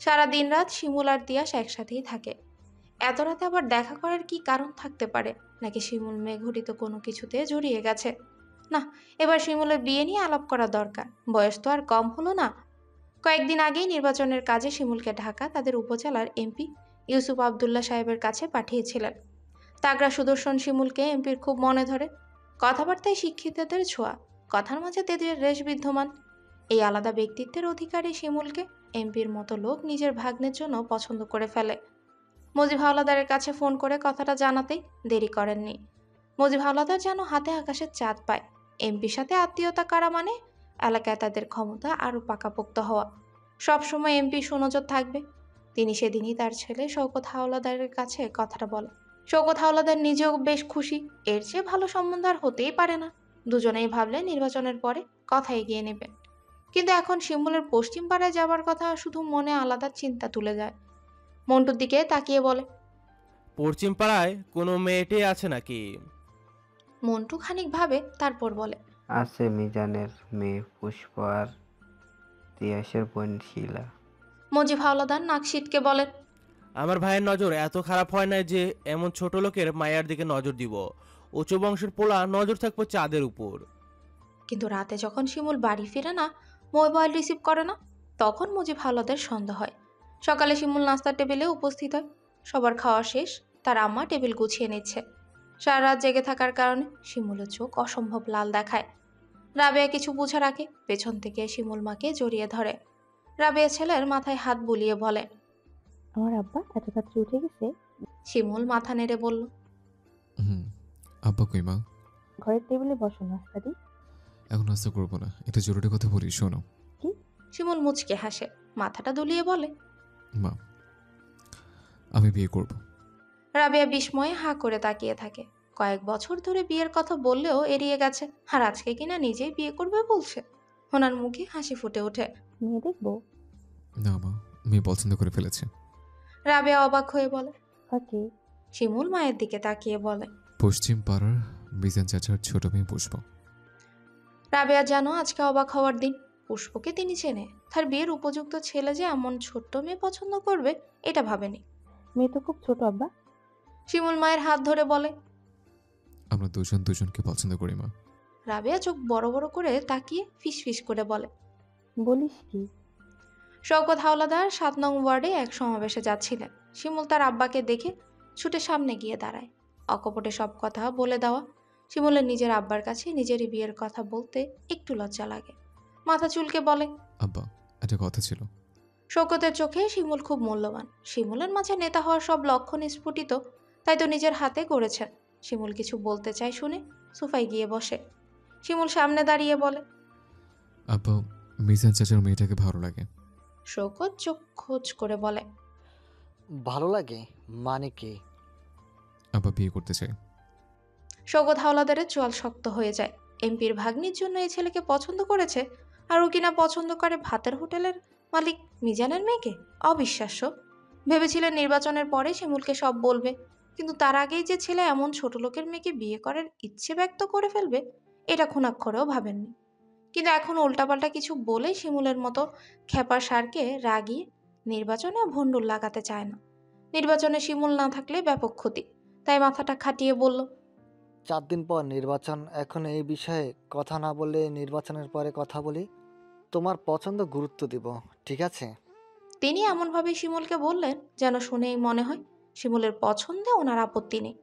সারা দিন রাত শিমুল আর তিয়াস একসাথেই থাকে। এত রাতে আবার দেখা করার কি কারণ থাকতে পারে? নাকি শিমুল মেঘঘটিত কোনো কিছুতে জড়িয়ে গেছে? না, এবার শিমুলের বিয়ে নিয়ে আলাপ করা দরকার। বয়স তো আর কম হলো না। কয়েকদিন আগেই নির্বাচনের কাজে শিমুলকে ঢাকা তাদের উপজেলার এমপি ইউসুফ আবদুল্লাহ সাহেবের কাছে পাঠিয়েছিলেন। তাগড়া সুদর্শন শিমুলকে এমপির খুব মনে ধরে। কথাবার্তায় শিক্ষিতদের ছোঁয়া, কথার মাঝে তেজের রেশ বিদ্যমান। এই আলাদা ব্যক্তিত্বের অধিকারী শিমুলকে এমপির মতো লোক নিজের ভাগ্নের জন্য পছন্দ করে ফেলে। মজিব হাওলাদারের কাছে ফোন করে কথাটা জানাতেই দেরি করেননি। মজিব হাওলাদার যেন হাতে আকাশের চাঁদ পায়। এমপির সাথে আত্মীয়তা কারা মানে এলাকায় তাদের ক্ষমতা আরও পাকাপোক্ত হওয়া। সবসময় এমপি সুনজর থাকবে। তিনি সেদিনই তার ছেলে শওকত হাওলাদারের কাছে কথাটা বলে। শওকত হাওলাদার নিজেও বেশ খুশি। এর চেয়ে ভালো সম্বন্ধ আর হতেই পারে না। দুজনেই ভাবলে নির্বাচনের পরে কথা এগিয়ে নেবেন। কিন্তু এখন শিমুলের পশ্চিম পাড়ায় যাবার কথা শুধু মনে আলাদা চিন্তা তুলে যায়। মন্টুর দিকে তাকিয়ে বলে, পশ্চিম পাড়ায় কোনো মেয়েটে আছে নাকি? মন্টু খানিক ভাবে, তারপর বলে, আছে মিজানের মেয়ে পুষ্প আর তিয়াসের বোন শিলা। মজিব হাওলাদার নাক সিটকে বলেন, আমার ভাইয়ের নজর এত খারাপ হয় না যে এমন ছোট লোকের মায়ের দিকে নজর দিব। উঁচু বংশের পোলা নজর থাকবো চাঁদের উপর। কিন্তু রাতে যখন শিমুল বাড়ি ফিরে না, মোবাইল রিসিভ করে না, তখন মজিব হাওলাদার সন্দেহ হয়। সকালে শিমুল নাস্তার টেবিলে উপস্থিত হয়। সবার খাওয়া শেষ, তার আম্মা টেবিল গুছিয়ে নিচ্ছে। সারা রাত জেগে থাকার কারণে শিমুলের চোখ অসম্ভব লাল দেখায়। রাবেয়া কিছু বুঝে রাখে, পেছন থেকে শিমুল মাকে জড়িয়ে ধরে। রাবেয়া ছেলের মাথায় হাত বুলিয়ে বলে, আমার আব্বা এত রাত্রে উঠে গেছে? শিমুল মাথা নেড়ে বলল, হুম। আব্বা কই মা? ঘরের টেবিলে বসো, নাস্তা দিই। এখন নাস্তা করবো না, এটা জরুরি কথা বলি, শোনো। শিমুল মুচকে হাসে, মাথাটা দুলিয়ে বলে, মা, আমি বিয়ে করব। রাবেয়া বিস্ময়ে হাঁ করে তাকিয়ে থাকে। কয়েক বছর ধরে বিয়ের কথা বললেও এড়িয়ে গেছে, আর আজকে কিনা নিজেই বিয়ে করবে বলছে। ওনার মুখে হাসি ফুটে ওঠে। মেয়ে দেখবো? না মা, মেয়ে পছন্দ করে ফেলেছে। রাবেয়া অবাক হয়ে বলে। ওকে। শিমুল মায়ের দিকে তাকিয়ে বলে, পশ্চিম পাড়ার মিজান চাচার ছোট মেয়ে পুষ্প। রাবেয়া যেন আজকে অবাক হওয়ার দিন। পুষ্পকে তিনি চেনে, তার বিয়ের উপযুক্ত ছেলে যে এমন ছোট্ট মেয়ে পছন্দ করবে এটা ভাবেনি। মেয়ে তো খুব ছোট আব্বা। শিমুল মায়ের হাত ধরে বলে, আমরা দুজন দুজনকে পছন্দ করি মা। রাবেয়া চোখ বড় বড় করে তাকিয়ে ফিসফিস করে বলে, বলিস কি? শওকত হাওলাদার ৭ নং ওয়ার্ডে এক সমাবেশে যাচ্ছিলেন। শিমুল তার আব্বাকে দেখে ছুটে সামনে গিয়ে দাঁড়ায়। অকপটে সব কথা বলে দেওয়া। শিমুলের নিজের আব্বার কাছে নিজেরই বিয়ের কথা বলতে একটু লজ্জা লাগে। মাথা চুলকে বলে, আব্বা, একটা কথা ছিল। শওকতের চোখে শিমুল খুব মূল্যবান। শিমুলের মাঝে নেতা হওয়ার সব লক্ষণ স্ফুটিত, তাই তো নিজের হাতে গড়েছেন। শিমুল কিছু বলতে চায় শুনে সোফায় গিয়ে বসে। শিমুল সামনে দাঁড়িয়ে বলে, আব্বা, মিজান চাচার মেয়েটাকে ভালো লাগে। শওকত চোখ খোঁজ করে বলে, ভালো লাগে মানে কি? আব্বা, বিয়ে করতে চাই। শওকত হাওলাদারের চোয়াল শক্ত হয়ে যায়। এমপির ভাগ্নির জন্য এই ছেলেকে পছন্দ করেছে, আর ও কিনা পছন্দ করে ভাতের হোটেলের মালিক মিজানের মেয়েকে? অবিশ্বাস্য। ভেবেছিলেন নির্বাচনের পরে শিমুলকে সব বলবে, কিন্তু তার আগেই যে ছেলে এমন ছোট লোকের মেয়েকে বিয়ে করার ইচ্ছে ব্যক্ত করে ফেলবে এটা খুনাক্ষরেও ভাবেননি। কিন্তু এখন উল্টাপাল্টা কিছু বলে শিমুলের মতো খেপা সারকে রাগিয়ে নির্বাচনে ভণ্ডুল লাগাতে চায় না। নির্বাচনে শিমুল না থাকলে ব্যাপক ক্ষতি, তাই মাথাটা খাটিয়ে বলল, 4 দিন পর নির্বাচন, এখন এই বিষয়ে কথা না বলে নির্বাচনের পরে কথা বলি। তোমার পছন্দ গুরুত্ব দিব, ঠিক আছে? তিনি এমনভাবে শিমুলকে বললেন যেন শুনেই মনে হয় শিমুলের পছন্দে ওনার আপত্তি নেই।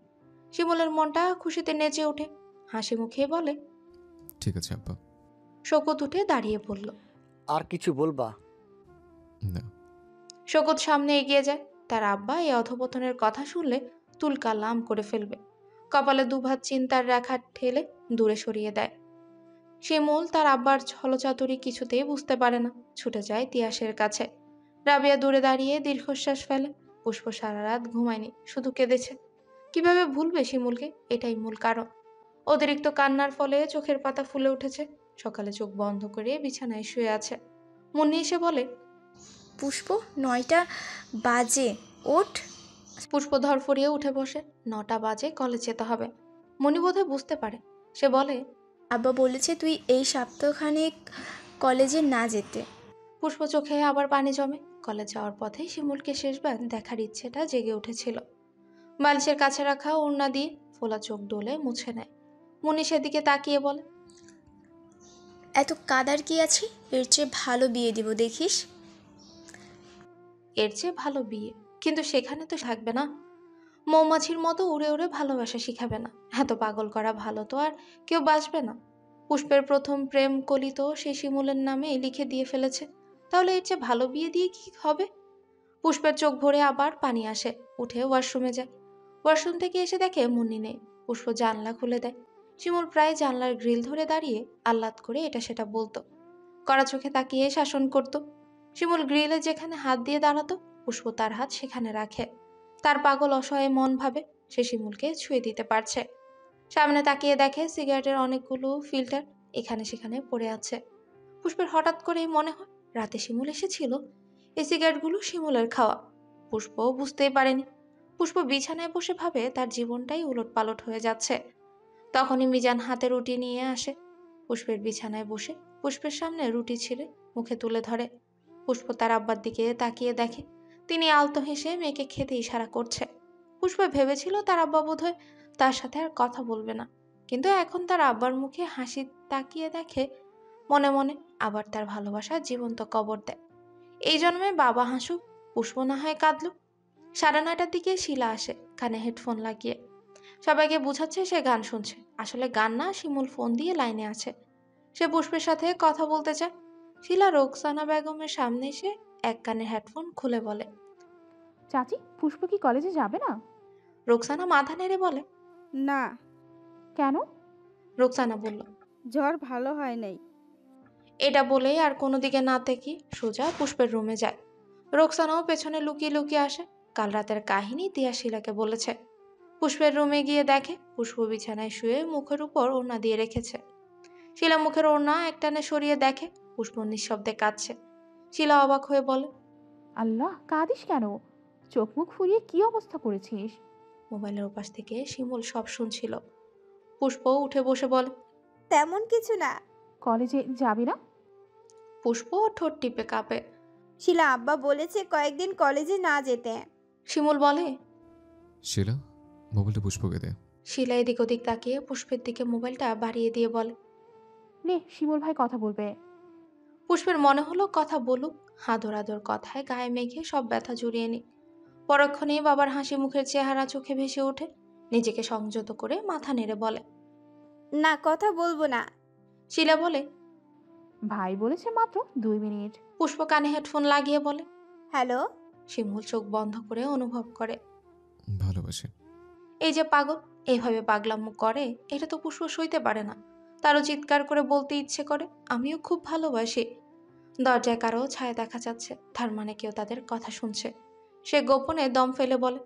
শিমুলের মনটা খুশিতে নেচে ওঠে, হাসি মুখে বলে, ঠিক আছে আব্বা। শওকত উঠে দাঁড়িয়ে পড়ল। আর কিছু বলবা? না। শওকত সামনে এগিয়ে যায়। তার আব্বা এই অধপতনের কথা শুনলে তুলকা লাম করে ফেলবে। কপালে দুভাত চিন্তার রেখা ঠেলে দূরে সরিয়ে দেয়। শিমুল তার আব্বার ছলচাতুরি কিছুতেই বুঝতে পারে না, ছুটে যায় তিয়াসের কাছে। রাবেয়া দূরে দাঁড়িয়ে দীর্ঘশ্বাস ফেলে। পুষ্প সারা রাত ঘুমায়নি, শুধু কেঁদেছে। কিভাবে ভুলবে শিমুলকে? এটাই মূল কারণ। অতিরিক্ত কান্নার ফলে চোখের পাতা ফুলে উঠেছে। সকালে চোখ বন্ধ করে বিছানায় শুয়ে আছে। মুন্নি এসে বলে, পুষ্প 9টা বাজে, ওঠ। পুষ্প ধরফরিয়ে উঠে বসে। 9টা বাজে, কলেজ যেতে হবে। মনি বোধহয় বুঝতে পারে। সে বলে, আব্বা বলেছে তুই এই সপ্তাহখানেক কলেজে না যেতে। পুষ্প চোখে আবার পানি জমে। কলেজ যাওয়ার পথে শিমুলকে শেষবার দেখার ইচ্ছেটা জেগে উঠেছিল। বালিশের কাছে রাখা ওড়না দিয়ে ফোলা চোখ ডোলে মুছে নেয়। মুনি সেদিকে তাকিয়ে বলে, এত কাদার কি আছে? এর চেয়ে ভালো বিয়ে দিব, দেখিস। এর চেয়ে ভালো বিয়ে, কিন্তু সেখানে তো থাকবে না। মৌমাছির মতো উড়ে উড়ে ভালোবাসা শিখাবে না। এত পাগল করা ভালো তো আর কেউ বাঁচবে না। পুষ্পের প্রথম প্রেম কলিত সে শিমুলের নামে লিখে দিয়ে ফেলেছে, তাহলে এর চেয়ে ভালো বিয়ে দিয়ে কি হবে? পুষ্পের চোখ ভরে আবার পানি আসে, উঠে ওয়াশরুমে যায়। ওয়াশরুম থেকে এসে দেখে মুন্নি নেই। পুষ্প জানলা খুলে দেয়। শিমুল প্রায় জানলার গ্রিল ধরে দাঁড়িয়ে আহ্লাদ করে এটা সেটা বলতো, কড়া চোখে তাকিয়ে শাসন করত। শিমুল গ্রিলে যেখানে হাত দিয়ে দাঁড়াতো, পুষ্প তার হাত সেখানে রাখে। তার পাগল অসহায় মন ভাবে সে শিমুলকে ছুঁয়ে দিতে পারছে। সামনে তাকিয়ে দেখে সিগারেটের অনেকগুলো ফিল্টার এখানে সেখানে পড়ে আছে। পুষ্পের হঠাৎ করেই মনে হয় রাতে শিমুল এসেছিল, এই সিগারেটগুলো শিমুলের খাওয়া। পুষ্পও বুঝতেই পারেনি। পুষ্প বিছানায় বসে ভাবে তার জীবনটাই উলটপালট হয়ে যাচ্ছে। তখনই মিজান হাতে রুটি নিয়ে আসে। পুষ্পের বিছানায় বসে পুষ্পের সামনে রুটি ছিঁড়ে মুখে তুলে ধরে। পুষ্প তার আব্বার দিকে তাকিয়ে দেখে তিনি আলতো হেসে মেয়েকে খেতে ইশারা করছে। পুষ্প ভেবেছিল তার আব্বা বোধহয় তার সাথে আর কথা বলবে না, কিন্তু এখন তার আব্বার মুখে হাসি তাকিয়ে দেখে মনে মনে আবার তার ভালোবাসা জীবন্ত কবর দেয়। এই জন্মে বাবা হাসুক, পুষ্প না হয় কাঁদল। 9:30টার দিকে শিলা আসে কানে হেডফোন লাগিয়ে। সবাইকে বুঝাচ্ছে সে গান শুনছে, আসলে গান না, শিমুল ফোন দিয়ে লাইনে আছে। সে পুষ্পের সাথে কথা বলতে চায়। শিলা রোকসানা বেগমের সামনে এসে এক কানে হেডফোন খুলে বলে, চাচি, পুষ্প কি কলেজে যাবে না? রোকসানা মাথা নেড়ে বলে, না। কেন? রোকসানা বলল, জ্বর ভালো হয় নাই। এটা বলেই আর কোনো দিকে না দেখি সোজা পুষ্পের রুমে যায়। রোকসানাও পেছনে লুকিয়ে লুকিয়ে আসে। কাল রাতের কাহিনী তিয়া শিলাকে বলেছে। পুষ্পের রুমে গিয়ে দেখে পুষ্প বিছানায় শুয়ে মুখের উপর ওড়না দিয়ে রেখেছে। শিলা মুখের ওড়না একটানে সরিয়ে দেখে পুষ্প নিঃশব্দে কাঁদছে। শিলা অবাক হয়ে বলে, আল্লাহ, কাঁদিস কেন? চোখ মুখ ফুরিয়ে কি অবস্থা করেছিস? মোবাইলের ওপাশ থেকে শিমুল সব শুনছিল। পুষ্প উঠে বসে বলে, তেমন কিছু না। কলেজে যাবি না? পুষ্প ঠোঁট টিপে কাঁপে। শিলা আব্বা বলেছে কয়েকদিন কলেজে না যেতে। শিমুল বলে, শিলা, মোবাইলটা পুষ্পকে দে। শিলা এদিক ওদিক তাকিয়ে পুষ্পের দিকে মোবাইলটা বাড়িয়ে দিয়ে বলে, নে, শিমুল ভাই কথা বলবে। পুষ্পের মনে হলো কথা বলুক, আদর আদর কথায় গায়ে মেখে সব ব্যথা জুড়িয়ে নি। পরক্ষণেই বাবার হাসি মুখের চেহারা চোখে ভেসে ওঠে। নিজেকে সংযত করে মাথা নেড়ে বলে, না, কথা বলবো না। শিলা বলে, ভাই বলেছে মাত্র 2 মিনিট। পুষ্প কানে হেডফোন লাগিয়ে বলে, হ্যালো। শিমুল চোখ বন্ধ করে অনুভব করে ভালোবাসে। এই যে পাগল এইভাবে পাগলামো করে, এটা তো পুষ্প সইতে পারে না। তারও চিৎকার করে বলতে ইচ্ছে করে, আমিও খুব ভালোবাসি। দরজায় কারো ছায়া দেখা যাচ্ছে, তার মানে কেউ তাদের কথা শুনছে। সে গোপনে দম ফেলে বলে,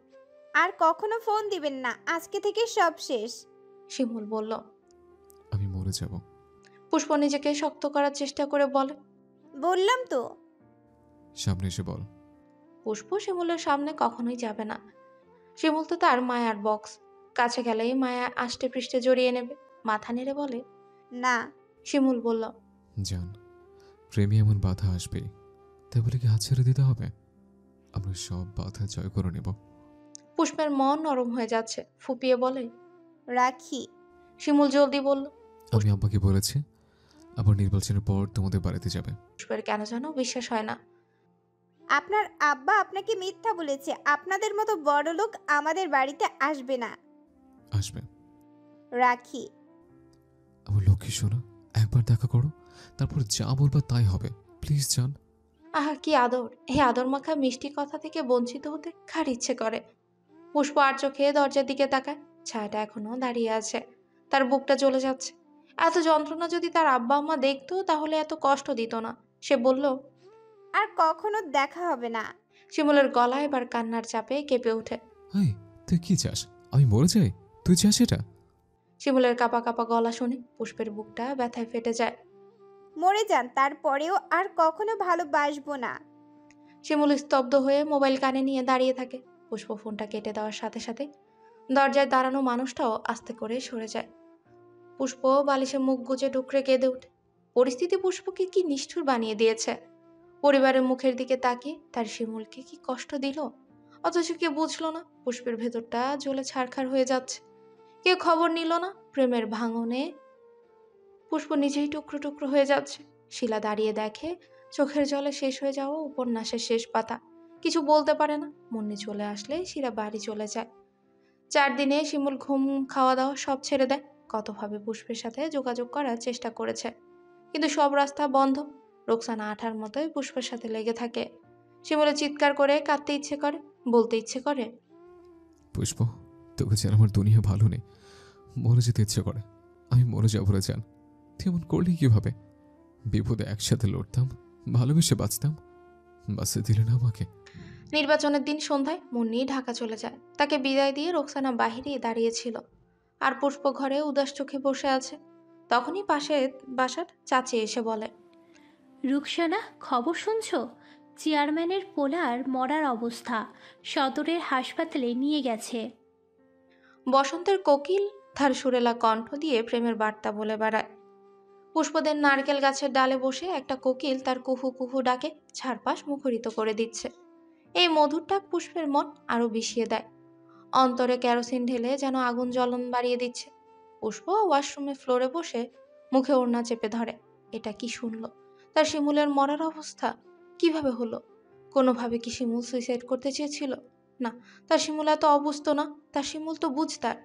আর কখনো ফোন দিবেন না, আজকে থেকে সব শেষ। শিমুল বলল, আমি মরে যাব। পুষ্প নিজেকে শক্ত করার চেষ্টা করে বলে, বললাম তো। সামনে এসে বল। পুষ্প শিমুলের সামনে কখনোই যাবে না। শিমুল তো তার মায়ার বক্স, কাছে গেলেই মায়া আষ্টে পৃষ্ঠে জড়িয়ে নেবে। মাথা নেড়ে বলে, না। শিমুল বলল, জান, প্রেমে এমন বাধা আসবেই, তাই বলে কি হাত ছেড়ে দিতে হবে? আমরা সব বাধা জয় করে নেব। পুষ্পের মন নরম হয়ে যাচ্ছে, ফুপিয়ে বলে, রাখি। শিমুল জলদি বলল, আমি আব্বাকে বলেছি আবার নির্বাচনের পর তোমাদের বাড়িতে যাবে। পুষ্পের কেন যেন বিশ্বাস হয় না। আপনার আব্বা আপনাকে মিথ্যা বলেছে। আপনাদের মতো বড় লোক আমাদের বাড়িতে আসবে না। আসবে। রাখি। আমার লক্ষ্মী শোনা, একবার দেখা করো, তারপর যা বলবা তাই হবে। প্লিজ জান। আহা, কি আদর! এই আদর মাখা মিষ্টি কথা থেকে বঞ্চিত হতে কার ইচ্ছে করে? পুষ্প আর চোখে দরজার দিকে তাকায়। ছায়াটা এখনো দাঁড়িয়ে আছে। তার বুকটা জ্বলে যাচ্ছে। এত যন্ত্রণা যদি তার আব্বা আম্মা দেখতো তাহলে এত কষ্ট দিত না। সে বলল, আর কখনো দেখা হবে না। শিমুলের গলা এবার কান্নার চাপে কেঁপে ওঠে। হাই, তুই কি চাস? আমি মরে যাই? তুই চাস এটা? শিমুলের কাপা কাপা গলা শুনে পুষ্পের বুকটা ব্যথায় ফেটে যায়। মরে যান, তারপরেও আর কখনো ভালোবাসবো না। শিমুল স্তব্ধ হয়ে মোবাইল কানে নিয়ে দাঁড়িয়ে থাকে। পুষ্প ফোনটা কেটে দেওয়ার সাথে সাথে দরজায় দাঁড়ানো মানুষটাও আস্তে করে সরে যায়। পুষ্প বালিশে মুখ গুজে ডুকরে কেঁদে ওঠে। পরিস্থিতি পুষ্পকে কি নিষ্ঠুর বানিয়ে দিয়েছে। পরিবারের মুখের দিকে তাকিয়ে তার শিমুলকে কি কষ্ট দিল, অথচ কেউ বুঝলো না পুষ্পের ভেতরটা জ্বলে ছারখার হয়ে যাচ্ছে। কেউ খবর নিল না প্রেমের ভাঙনে পুষ্প নিজেই টুকরো টুকরো হয়ে যাচ্ছে। শিলা দাঁড়িয়ে দেখে চোখের জলে শেষ হয়ে যাওয়া উপন্যাসের শেষ পাতা। কিছু বলতে পারে না। মুন্নি চলে আসলে শিলা বাড়ি চলে যায়। 4 দিনে শিমুল ঘুম, খাওয়া দাওয়া সব ছেড়ে দেয়। কতভাবে পুষ্পের সাথে যোগাযোগ করার চেষ্টা করেছে, কিন্তু সব রাস্তা বন্ধ। রোকসানা আঠার মতোই পুষ্পের সাথে লেগে থাকে। শিমুলের চিৎকার করে কাঁদতে ইচ্ছে করে, বলতে ইচ্ছে করে, পুষ্প, তোকে ছাড়া আমার দুনিয়া ভালো নেই, মরে যেতে ইচ্ছে করে। আমি মরে যাবো রে জান। তুই এমন করলি কিভাবে? বিপদে একসাথে লড়তাম, ভালোবেসে বাঁচতাম, বাঁচতে দিলে না আমাকে। নির্বাচনের দিন সন্ধ্যায় মুন্নি ঢাকা চলে যায়। তাকে বিদায় দিয়ে রোকসানা বাহিরেই দাঁড়িয়েছিল, আর পুষ্প ঘরে উদাস চোখে বসে আছে। তখনই পাশে বাসার চাচি এসে বলে, রুকসানা, খবর শুনছো? চেয়ারম্যানের পোলার মরার অবস্থা, সদরের হাসপাতালে নিয়ে গেছে। বসন্তের কোকিল তার সুরেলা কণ্ঠ দিয়ে প্রেমের বার্তা বলে বেড়ায়। পুষ্পদের নারকেল গাছের ডালে বসে একটা কোকিল তার কুহু কুহু ডাকে চারপাশ মুখরিত করে দিচ্ছে। এই মধুর ডাক পুষ্পের মন আরো বিষিয়ে দেয়। অন্তরে কেরোসিন ঢেলে যেন আগুন জ্বলন বাড়িয়ে দিচ্ছে। পুষ্প ওয়াশরুমে ফ্লোরে বসে মুখে ওড়না চেপে ধরে। এটা কি শুনলো? তার শিমুলের মরার অবস্থা কিভাবে হলো? কোনোভাবে কি শিমুল সুইসাইড করতে চেয়েছিল? না, তার শিমুল এত অবুঝত না। তার শিমুল তো বুঝতার।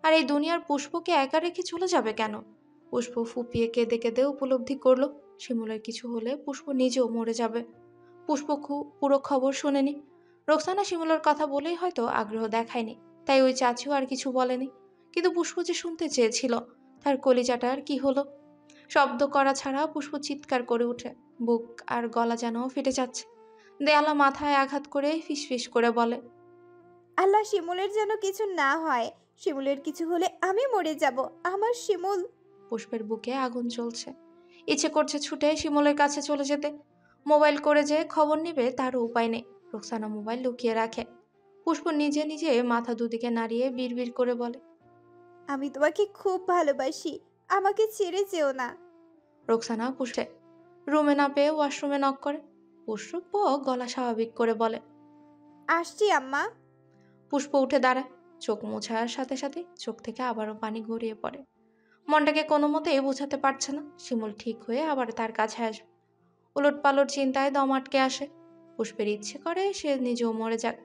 আর এই দুনিয়ার পুষ্পকে একা রেখে চলে যাবে কেন? পুষ্প ফুপিয়ে কেঁদে কেঁদে উপলব্ধি করলো, শিমুলের কিছু হলে পুষ্প নিজেও মরে যাবে। পুষ্প পুরো খবর শোনেনি। রোকসানা শিমুলের কথা বলেই হয়তো আগ্রহ দেখায়নি, তাই ওই চাচিও আর কিছু বলেনি। কিন্তু পুষ্প যে শুনতে চেয়েছিল, তার কলিজাটার কি হলো? শব্দ করা ছাড়া পুষ্প চিৎকার করে উঠে। বুক আর গলা যেন ফেটে যাচ্ছে। দেয়ালা মাথায় আঘাত করে ফিসফিস করে বলে, আল্লাহ, শিমুলের যেন কিছু না হয়। শিমুলের কিছু হলে আমি মরে যাব। আমার শিমুল। পুষ্পের বুকে আগুন জ্বলছে। ইচ্ছে করছে ছুটে শিমুলের কাছে চলে যেতে। মোবাইল করে যে খবর নেবে তারও উপায় নেই। রোকসানা মোবাইল লুকিয়ে রাখে। পুষ্প নিজে নিজে মাথা দুদিকে নাড়িয়ে বিড়বিড় করে বলে, আমি তোমাকে খুব ভালোবাসি, আমাকে ছেড়ে যেও না। রোকসানা পুষ্পে রুমে না পেয়ে ওয়াশরুমে নক করে। পুষ্প গলা স্বাভাবিক করে বলে, আসছি আম্মা। পুষ্প উঠে দাঁড়ায়। চোখ মোছার সাথে সাথে চোখ থেকে আবারও পানি গড়িয়ে পড়ে। মনটাকে কোনো মতেই বোঝাতে পারছে না শিমুল ঠিক হয়ে আবার তার কাছে আসবে। উলট পালট চিন্তায় দম আটকে আসে। পুষ্পের ইচ্ছে করে সে নিজেও মরে যাক।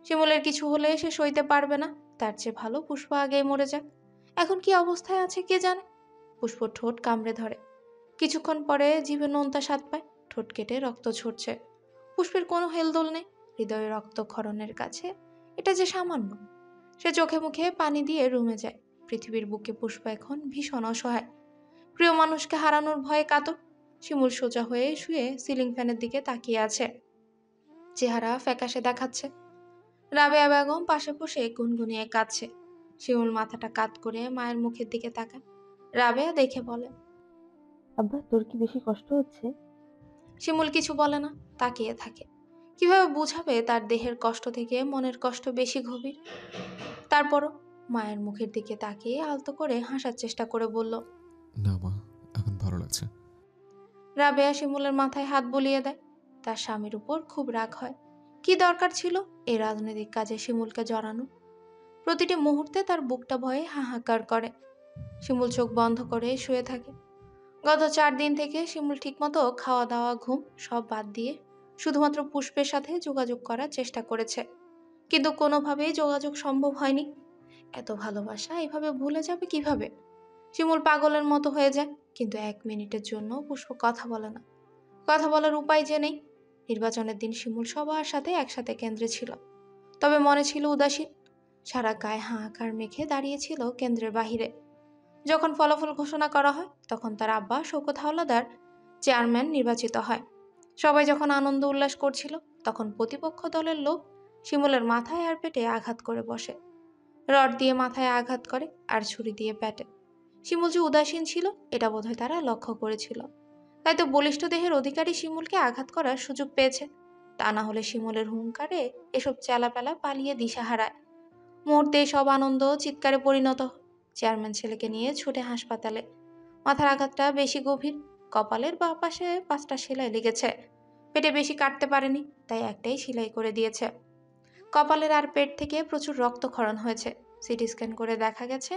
শিমুলের কিছু হলে সে সইতে পারবে না। তার চেয়ে ভালো পুষ্প আগেই মরে যাক। এখন কি অবস্থায় আছে কে জানে। পুষ্প ঠোঁট কামড়ে ধরে। কিছুক্ষণ পরে জিভে নোনতা স্বাদ পায়। ঠোঁট কেটে রক্ত ঝরছে। পুষ্পের কোনো হেলদোল নেই। হৃদয়ে রক্তক্ষরণের কাছে এটা যে সামান্য। সে চোখে মুখে পানি দিয়ে রুমে যায়। পৃথিবীর বুকে পুষ্প এখন ভীষণ অসহায়। প্রিয় মানুষকে হারানোর ভয়ে কাতর। শিমুল সোজা হয়ে শুয়ে সিলিং ফ্যানের দিকে তাকিয়ে আছে। চেহারা ফ্যাকাশে দেখাচ্ছে। রাবেয়া বেগম পাশে বসে গুনগুনিয়ে কাঁদছে। শিমুল মাথাটা কাত করে মায়ের মুখের দিকে তাকায়। রাবেয়া দেখে বলে, আব্বা, তোর কি বেশি কষ্ট হচ্ছে? শিমুল কিছু বলে না, তাকিয়ে থাকে। কিভাবে বুঝাবে তার দেহের কষ্ট থেকে মনের কষ্ট বেশি গভীর? তারপরও মায়ের মুখের দিকে তাকিয়ে আলতো করে হাসার চেষ্টা করে বলল, না মা, এখন ভালো লাগছে। রাবেয়া শিমুলের মাথায় হাত বুলিয়ে দেয়। তার স্বামীর উপর খুব রাগ হয়। কি দরকার ছিল এই রাজনৈতিক কাজে শিমুলকে জড়ানো? প্রতিটি মুহূর্তে তার বুকটা ভয়ে হাহাকার করে। শিমুল চোখ বন্ধ করে শুয়ে থাকে। গত 4 দিন থেকে শিমুল ঠিকমতো খাওয়া দাওয়া, ঘুম সব বাদ দিয়ে শুধুমাত্র পুষ্পের সাথে যোগাযোগ করার চেষ্টা করেছে। কিন্তু কোনোভাবেই যোগাযোগ সম্ভব হয়নি। এত ভালোবাসা এভাবে ভুলে যাবে কিভাবে? শিমুল পাগলের মতো হয়ে যায়, কিন্তু 1 মিনিটের জন্য পুষ্প কথা বলে না। কথা বলার উপায় যে নেই। নির্বাচনের দিন শিমুল সবার সাথে একসাথে কেন্দ্রে ছিল, তবে মনে ছিল উদাসীন। সারা গায়ে হাহাকার মেখে দাঁড়িয়েছিল কেন্দ্রের বাহিরে। যখন ফলাফল ঘোষণা করা হয় তখন তার আব্বা শওকত হাওলাদার চেয়ারম্যান নির্বাচিত হয়। সবাই যখন আনন্দ উল্লাস করছিল তখন প্রতিপক্ষ দলের লোক শিমুলের মাথায় আর পেটে আঘাত করে বসে। রড দিয়ে মাথায় আঘাত করে আর ছুরি দিয়ে পেটে। শিমুল যে উদাসীন ছিল এটা বোধহয় তারা লক্ষ্য করেছিল। তাই তো বলিষ্ঠ দেহের অধিকারী শিমুলকে আঘাত করার সুযোগ পেয়েছে। তা না হলে শিমুলের হুঙ্কারে এসব চেলাপেলা পালিয়ে দিশা হারায়। মুহূর্তে সব আনন্দ চিৎকারে পরিণত। চেয়ারম্যান ছেলেকে নিয়ে ছুটে হাসপাতালে। মাথার আঘাতটা বেশি গভীর। কপালের বাঁ পাশে 5টা সেলাই লেগেছে। পেটে বেশি কাটতে পারেনি, তাই একটাই সেলাই করে দিয়েছে। কপালের আর পেট থেকে প্রচুর রক্তক্ষরণ হয়েছে। সিটি স্ক্যান করে দেখা গেছে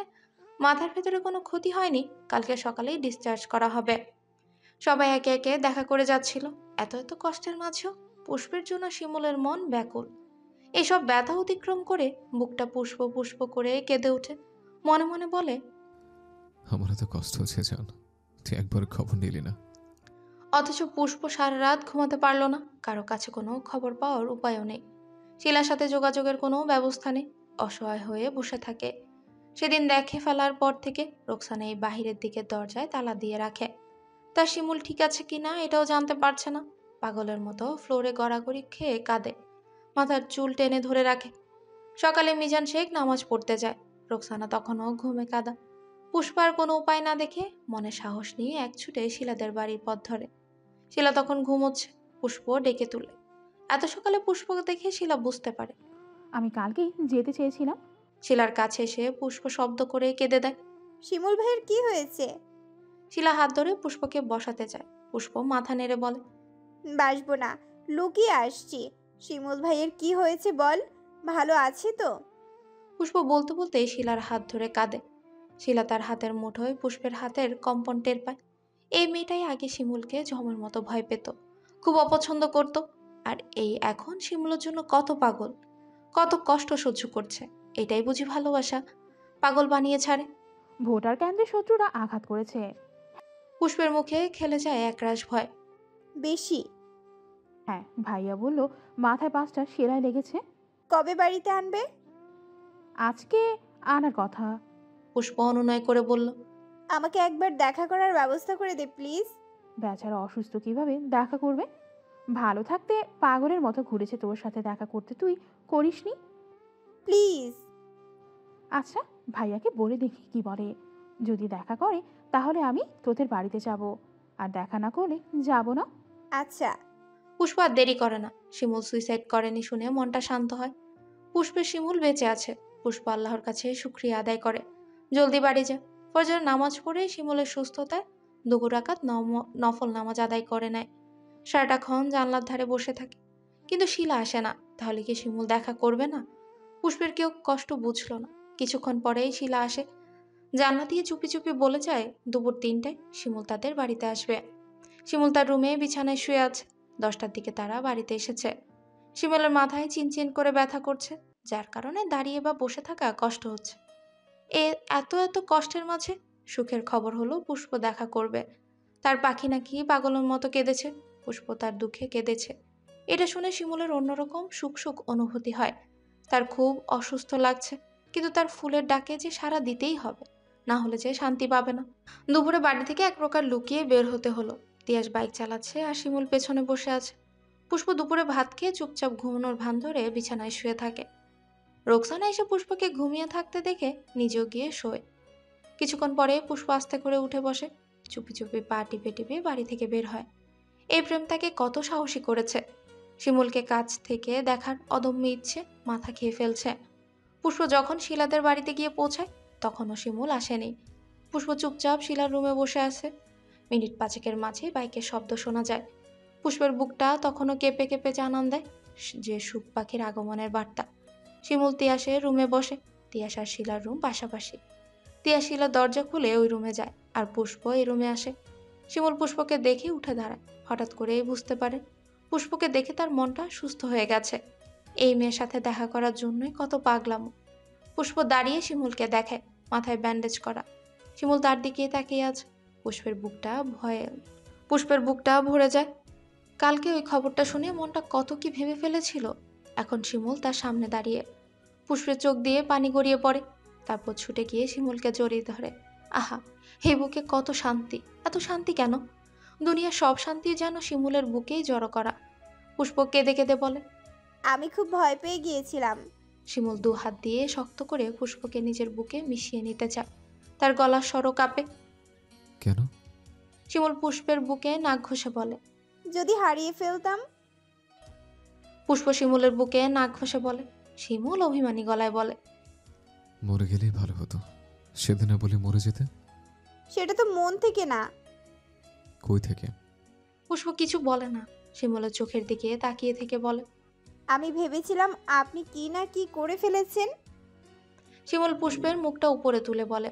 মাথার ভেতরে কোনো ক্ষতি হয়নি। কালকে সকালেই ডিসচার্জ করা হবে। সবাই একে একে দেখা করে যাচ্ছিল। এত এত কষ্টের মাঝেও পুষ্পের জন্য শিমুলের মন ব্যাকুল। এসব ব্যথা অতিক্রম করে বুকটা পুষ্প পুষ্প করে কেঁদে ওঠে। মনে মনে বলে, আমার এত কষ্ট হচ্ছে জান, তুই একবার খবর নিলি না। অথচ পুষ্প সারা রাত ঘুমাতে পারল না। কারো কাছে কোনো খবর পাওয়ার উপায়ও নেই। শিলার সাথে যোগাযোগের কোনো ব্যবস্থা নেই। অসহায় হয়ে বসে থাকে। সেদিন দেখে ফেলার পর থেকে রোকসানা এই বাহিরের দিকে দরজায় তালা দিয়ে রাখে। তার শিমুল ঠিক আছে কিনা এটাও জানতে পারছে না। পাগলের মতো ফ্লোরে গড়াগড়ি খেয়ে কাঁদে, মাথার চুল টেনে ধরে রাখে। সকালে মিজান শেখ নামাজ পড়তে যায়। রোকসানা তখনও ঘুমে কাঁদা। পুষ্পার কোনো উপায় না দেখে মনে সাহস নিয়ে এক ছুটে শিলাদের বাড়ির পথ ধরে। শিলা তখন ঘুমোচ্ছে। পুষ্প ডেকে তুলে। এত সকালে পুষ্প দেখে শিলা বুঝতে পারে। আমি কালকেই যেতে চেয়েছিলাম। শিলার কাছে এসে পুষ্প শব্দ করে কেঁদে দেয়। শিমুল ভাইয়ের কি হয়েছে? শিলা হাত ধরে পুষ্পকে বসাতে চায়। পুষ্প মাথা নেড়ে বলে, বাসবো না, লুকিয়ে আসছি। শিমুল ভাইয়ের কি হয়েছে বল, ভালো আছে তো? পুষ্প বলতে বলতে শিলার হাত ধরে কাঁদে। শিলা তার হাতের মুঠোয় পুষ্পের হাতের কম্পন টের পায়। এই মেয়েটাই আগে শিমুলকে ঝমের মতো ভয় পেত, খুব অপছন্দ করত। আর এই এখন শিমুলের জন্য কত পাগল, কত কষ্ট সহ্য করছে। এটাই বুঝি ভালোবাসা, পাগল বানিয়ে ছাড়ে। ভোটার কেন্দ্রে শত্রুরা আঘাত করেছে। পুষ্পের মুখে খেলে যায় একরাশ ভয়। বেশি? হ্যাঁ, ভাইয়া বলল মাথায় 5টা সেলাই লেগেছে। কবে বাড়িতে আনবে? আজকে আনার কথা। পুষ্প অনুনয় করে বলল, আমাকে একবার দেখা করার ব্যবস্থা করে দে প্লিজ। বেচারা অসুস্থ কিভাবে দেখা করবে? ভালো থাকতে পাগলের মতো ঘুরেছে তোর সাথে দেখা করতে, তুই করিসনি? প্লিজ। আচ্ছা, ভাইয়াকে বলে দেখি কি বলে। যদি দেখা করে তাহলে আমি তোদের বাড়িতে যাব, আর দেখা না করলে যাব না। আচ্ছা। পুষ্প আর দেরি করে না। শিমুল সুইসাইড করেনি শুনে মনটা শান্ত হয়। পুষ্পের শিমুল বেঁচে আছে। পুষ্প আল্লাহর কাছে শুকরিয়া আদায় করে জলদি বাড়ি যায়। ফজরের নামাজ পড়ে শিমুলের সুস্থতায় 2 রাকাত নফল নামাজ আদায় করে নেয়। সারাটাক্ষণ জানলার ধারে বসে থাকে, কিন্তু শিলা আসে না। তাহলে কি শিমুল দেখা করবে না? পুষ্পের কেউ কষ্ট বুঝল না। কিছুক্ষণ পরেই শিলা আসে। জানলা দিয়ে চুপি চুপি বলে যায় 2:03টায় শিমুল তাদের বাড়িতে আসবে। শিমুল তার রুমে বিছানায় শুয়ে আছে। 10টার দিকে তারা বাড়িতে এসেছে। শিমুলের মাথায় চিনচিন করে ব্যথা করছে, যার কারণে দাঁড়িয়ে বা বসে থাকা কষ্ট হচ্ছে। এত এত কষ্টের মাঝে সুখের খবর হলো পুষ্প দেখা করবে। তার পাখি নাকি পাগলের মতো কেঁদেছে। পুষ্প তার দুঃখে কেঁদেছে। এটা শুনে শিমুলের অন্যরকম সুখ সুখ অনুভূতি হয়। তার খুব অসুস্থ লাগছে, কিন্তু তার ফুলের ডাকে যে সাড়া দিতেই হবে, না হলে যে শান্তি পাবে না। দুপুরে বাড়ি থেকে এক প্রকার লুকিয়ে বের হতে হলো। তিয়াস বাইক চালাচ্ছে আর শিমুল পেছনে বসে আছে। পুষ্প দুপুরে ভাত খেয়ে চুপচাপ ঘুমানোর ভান ধরে বিছানায় শুয়ে থাকে। রোকসানা এসে পুষ্পকে ঘুমিয়ে থাকতে দেখে নিজেও গিয়ে শোয়। কিছুক্ষণ পরে পুষ্প আস্তে করে উঠে বসে, চুপি চুপি পা টিপে টিপে বাড়ি থেকে বের হয়। এই প্রেম তাকে কত সাহসী করেছে। শিমুলকে কাছ থেকে দেখার অদম্য ইচ্ছে মাথা খেয়ে ফেলছে। পুষ্প যখন শিলাদের বাড়িতে গিয়ে পৌঁছায় তখনও শিমুল আসেনি। পুষ্প চুপচাপ শিলার রুমে বসে আছে। মিনিট 5 মাঝে বাইকের শব্দ শোনা যায়। পুষ্পের বুকটা তখনও কেঁপে কেঁপে জানান দেয় যে সুখ পাখির আগমনের বার্তা। শিমুল তিয়াসের রুমে বসে। তিয়াস আর শিলার রুম পাশাপাশি। তিয়াস শিলার দরজা খুলে ওই রুমে যায়, আর পুষ্প এই রুমে আসে। শিমুল পুষ্পকে দেখে উঠে দাঁড়ায়। হঠাৎ করেই বুঝতে পারে পুষ্পকে দেখে তার মনটা সুস্থ হয়ে গেছে। এই মেয়ের সাথে দেখা করার জন্যই কত পাগলাম। পুষ্প দাঁড়িয়ে শিমুলকে দেখে, মাথায় ব্যান্ডেজ করা। শিমুল তার দিকে তাকিয়ে আছে। পুষ্পের বুকটা ভরে যায়। কালকে ওই খবরটা শুনে মনটা কত কি ভেবে ফেলেছিল। এখন শিমুল তার সামনে দাঁড়িয়ে। পুষ্পের চোখ দিয়ে পানি গড়িয়ে পড়ে। তারপর ছুটে গিয়ে শিমুলকে জড়িয়ে ধরে। আহা, হে বুকে কত শান্তি! এত শান্তি কেন? দুনিয়ার সব শান্তি যেন শিমুলের বুকেই জড়ো করা। পুষ্প কেঁদে কেঁদে বলে, আমি খুব ভয় পেয়ে গিয়েছিলাম। শিমুল 2 হাত দিয়ে শক্ত করে পুষ্পকে নিজের বুকে মিশিয়ে নিতে চায়। তার গলার স্বরও কাঁপে। কেন? শিমুল পুষ্পের বুকে নাক ঘষে বলে, যদি হারিয়ে ফেলতাম। পুষ্প শিমুলের বুকে নাক ঘষে বলে। শিমুল অভিমানী গলায় বলে, মরে গেলেই ভালো হতো। সেদিন না বলে মরে যেতে। সেটা তো মন থেকে না। কই থেকে? পুষ্প কিছু বলে না। শিমুলের চোখের দিকে তাকিয়ে থেকে বলে, আমি ভেবেছিলাম আপনি কি না কি করে ফেলেছেন। শিমুল পুষ্পের মুখটা উপরে তুলে বলে,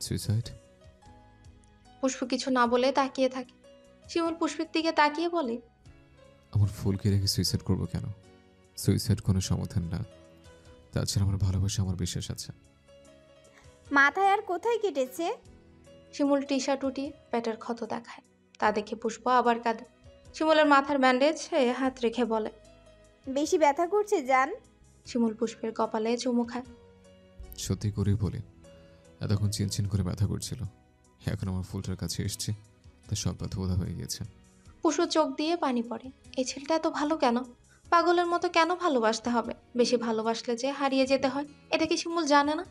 সুইসাইড? পুষ্প কিছু না বলে তাকিয়ে থাকে। শিমুল পুষ্পের দিকে তাকিয়ে বলে, আমার ফুলকে রেখে সুইসাইড করবো কেন? সুইসাইড কোনো সমাধান না। তাছাড়া আমার ভালোবাসা, আমার বিশ্বাস আছে। মাথায় আর কোথায় কেটেছে? শিমুল টি শার্ট উঠিয়ে পেটের ক্ষত দেখায়। তা দেখে পুষ্প আবার কাঁদে। শিমুলের মাথার ব্যান্ডেজে হাত রেখে বলে, বেশি ব্যথা করছে জান? শিমুল পুষ্পের কপালে চুমু খায়। সত্যি করেই বলি, এতক্ষণ চিনচিন করে ব্যথা করছিল, এখন আমার ফুলটার কাছে এসছে, তা সব ব্যথা বোধা হয়ে গেছে। পুষ্প চোখ দিয়ে পানি পড়ে। এই ছেলেটা এত ভালো কেন? পাগলের মতো কেন ভালোবাসতে হবে? বেশি ভালোবাসলে যে হারিয়ে যেতে হয়, এটা কি শিমুল জানে না?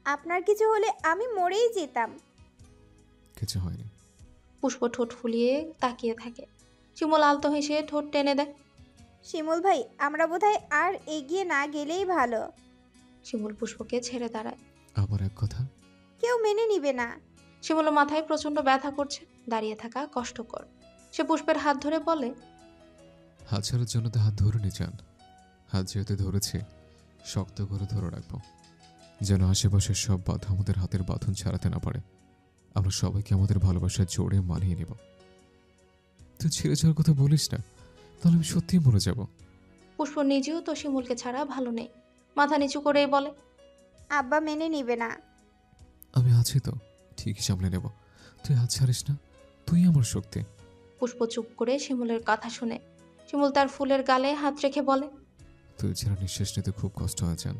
আপনার কিছু হলে আমি মরেই যেতাম। কিছু হয়নি। পুষ্প ঠোঁট ফুলিয়ে তাকিয়ে থাকে। শিমুল আলতো হেসে ঠোঁট টেনে দেয়। শিমুল ভাই, আমরা বোধহয় আর এগিয়ে না গেলেই ভালো। শিমুল পুষ্পকে ছেড়ে দাঁড়ায়। আমার এক কথা। কেউ মেনে নিবে না। শিমুলের মাথায় প্রচন্ড ব্যথা করছে, দাঁড়িয়ে থাকা কষ্টকর। সে পুষ্পের হাত ধরে বলে, হাত ছাড়ার জন্য তো হাত ধরে নি যান। হাত যেহেতু ধরেছে, শক্ত করে ধরে রাখবো, যেন আশেপাশের সব বাধা আমাদের হাতের বাঁধন ছাড়াতে না পারে। আমরা সবাইকে আমাদের ভালোবাসার জোরে মানিয়ে নেব। তুই ছেড়ে যাওয়ার কথা বলিস না, তাহলে আমি সত্যিই মরে যাব। পুষ্প নিজেও তো শিমুলকে ছাড়া ভালো নেই। মাথা নিচু করেই বলে, আব্বা মেনে নিবে না। আমি আছি তো, ঠিকই সামলে নেব। তুই হাত ছাড়িস না, তুই আমার শক্তি। পুষ্প চুপ করে শিমুলের কথা শুনে। শিমুল তার ফুলের গালে হাত রেখে বলে, তুই ছাড়া নিঃশ্বাস নিতে খুব কষ্ট হয় জান।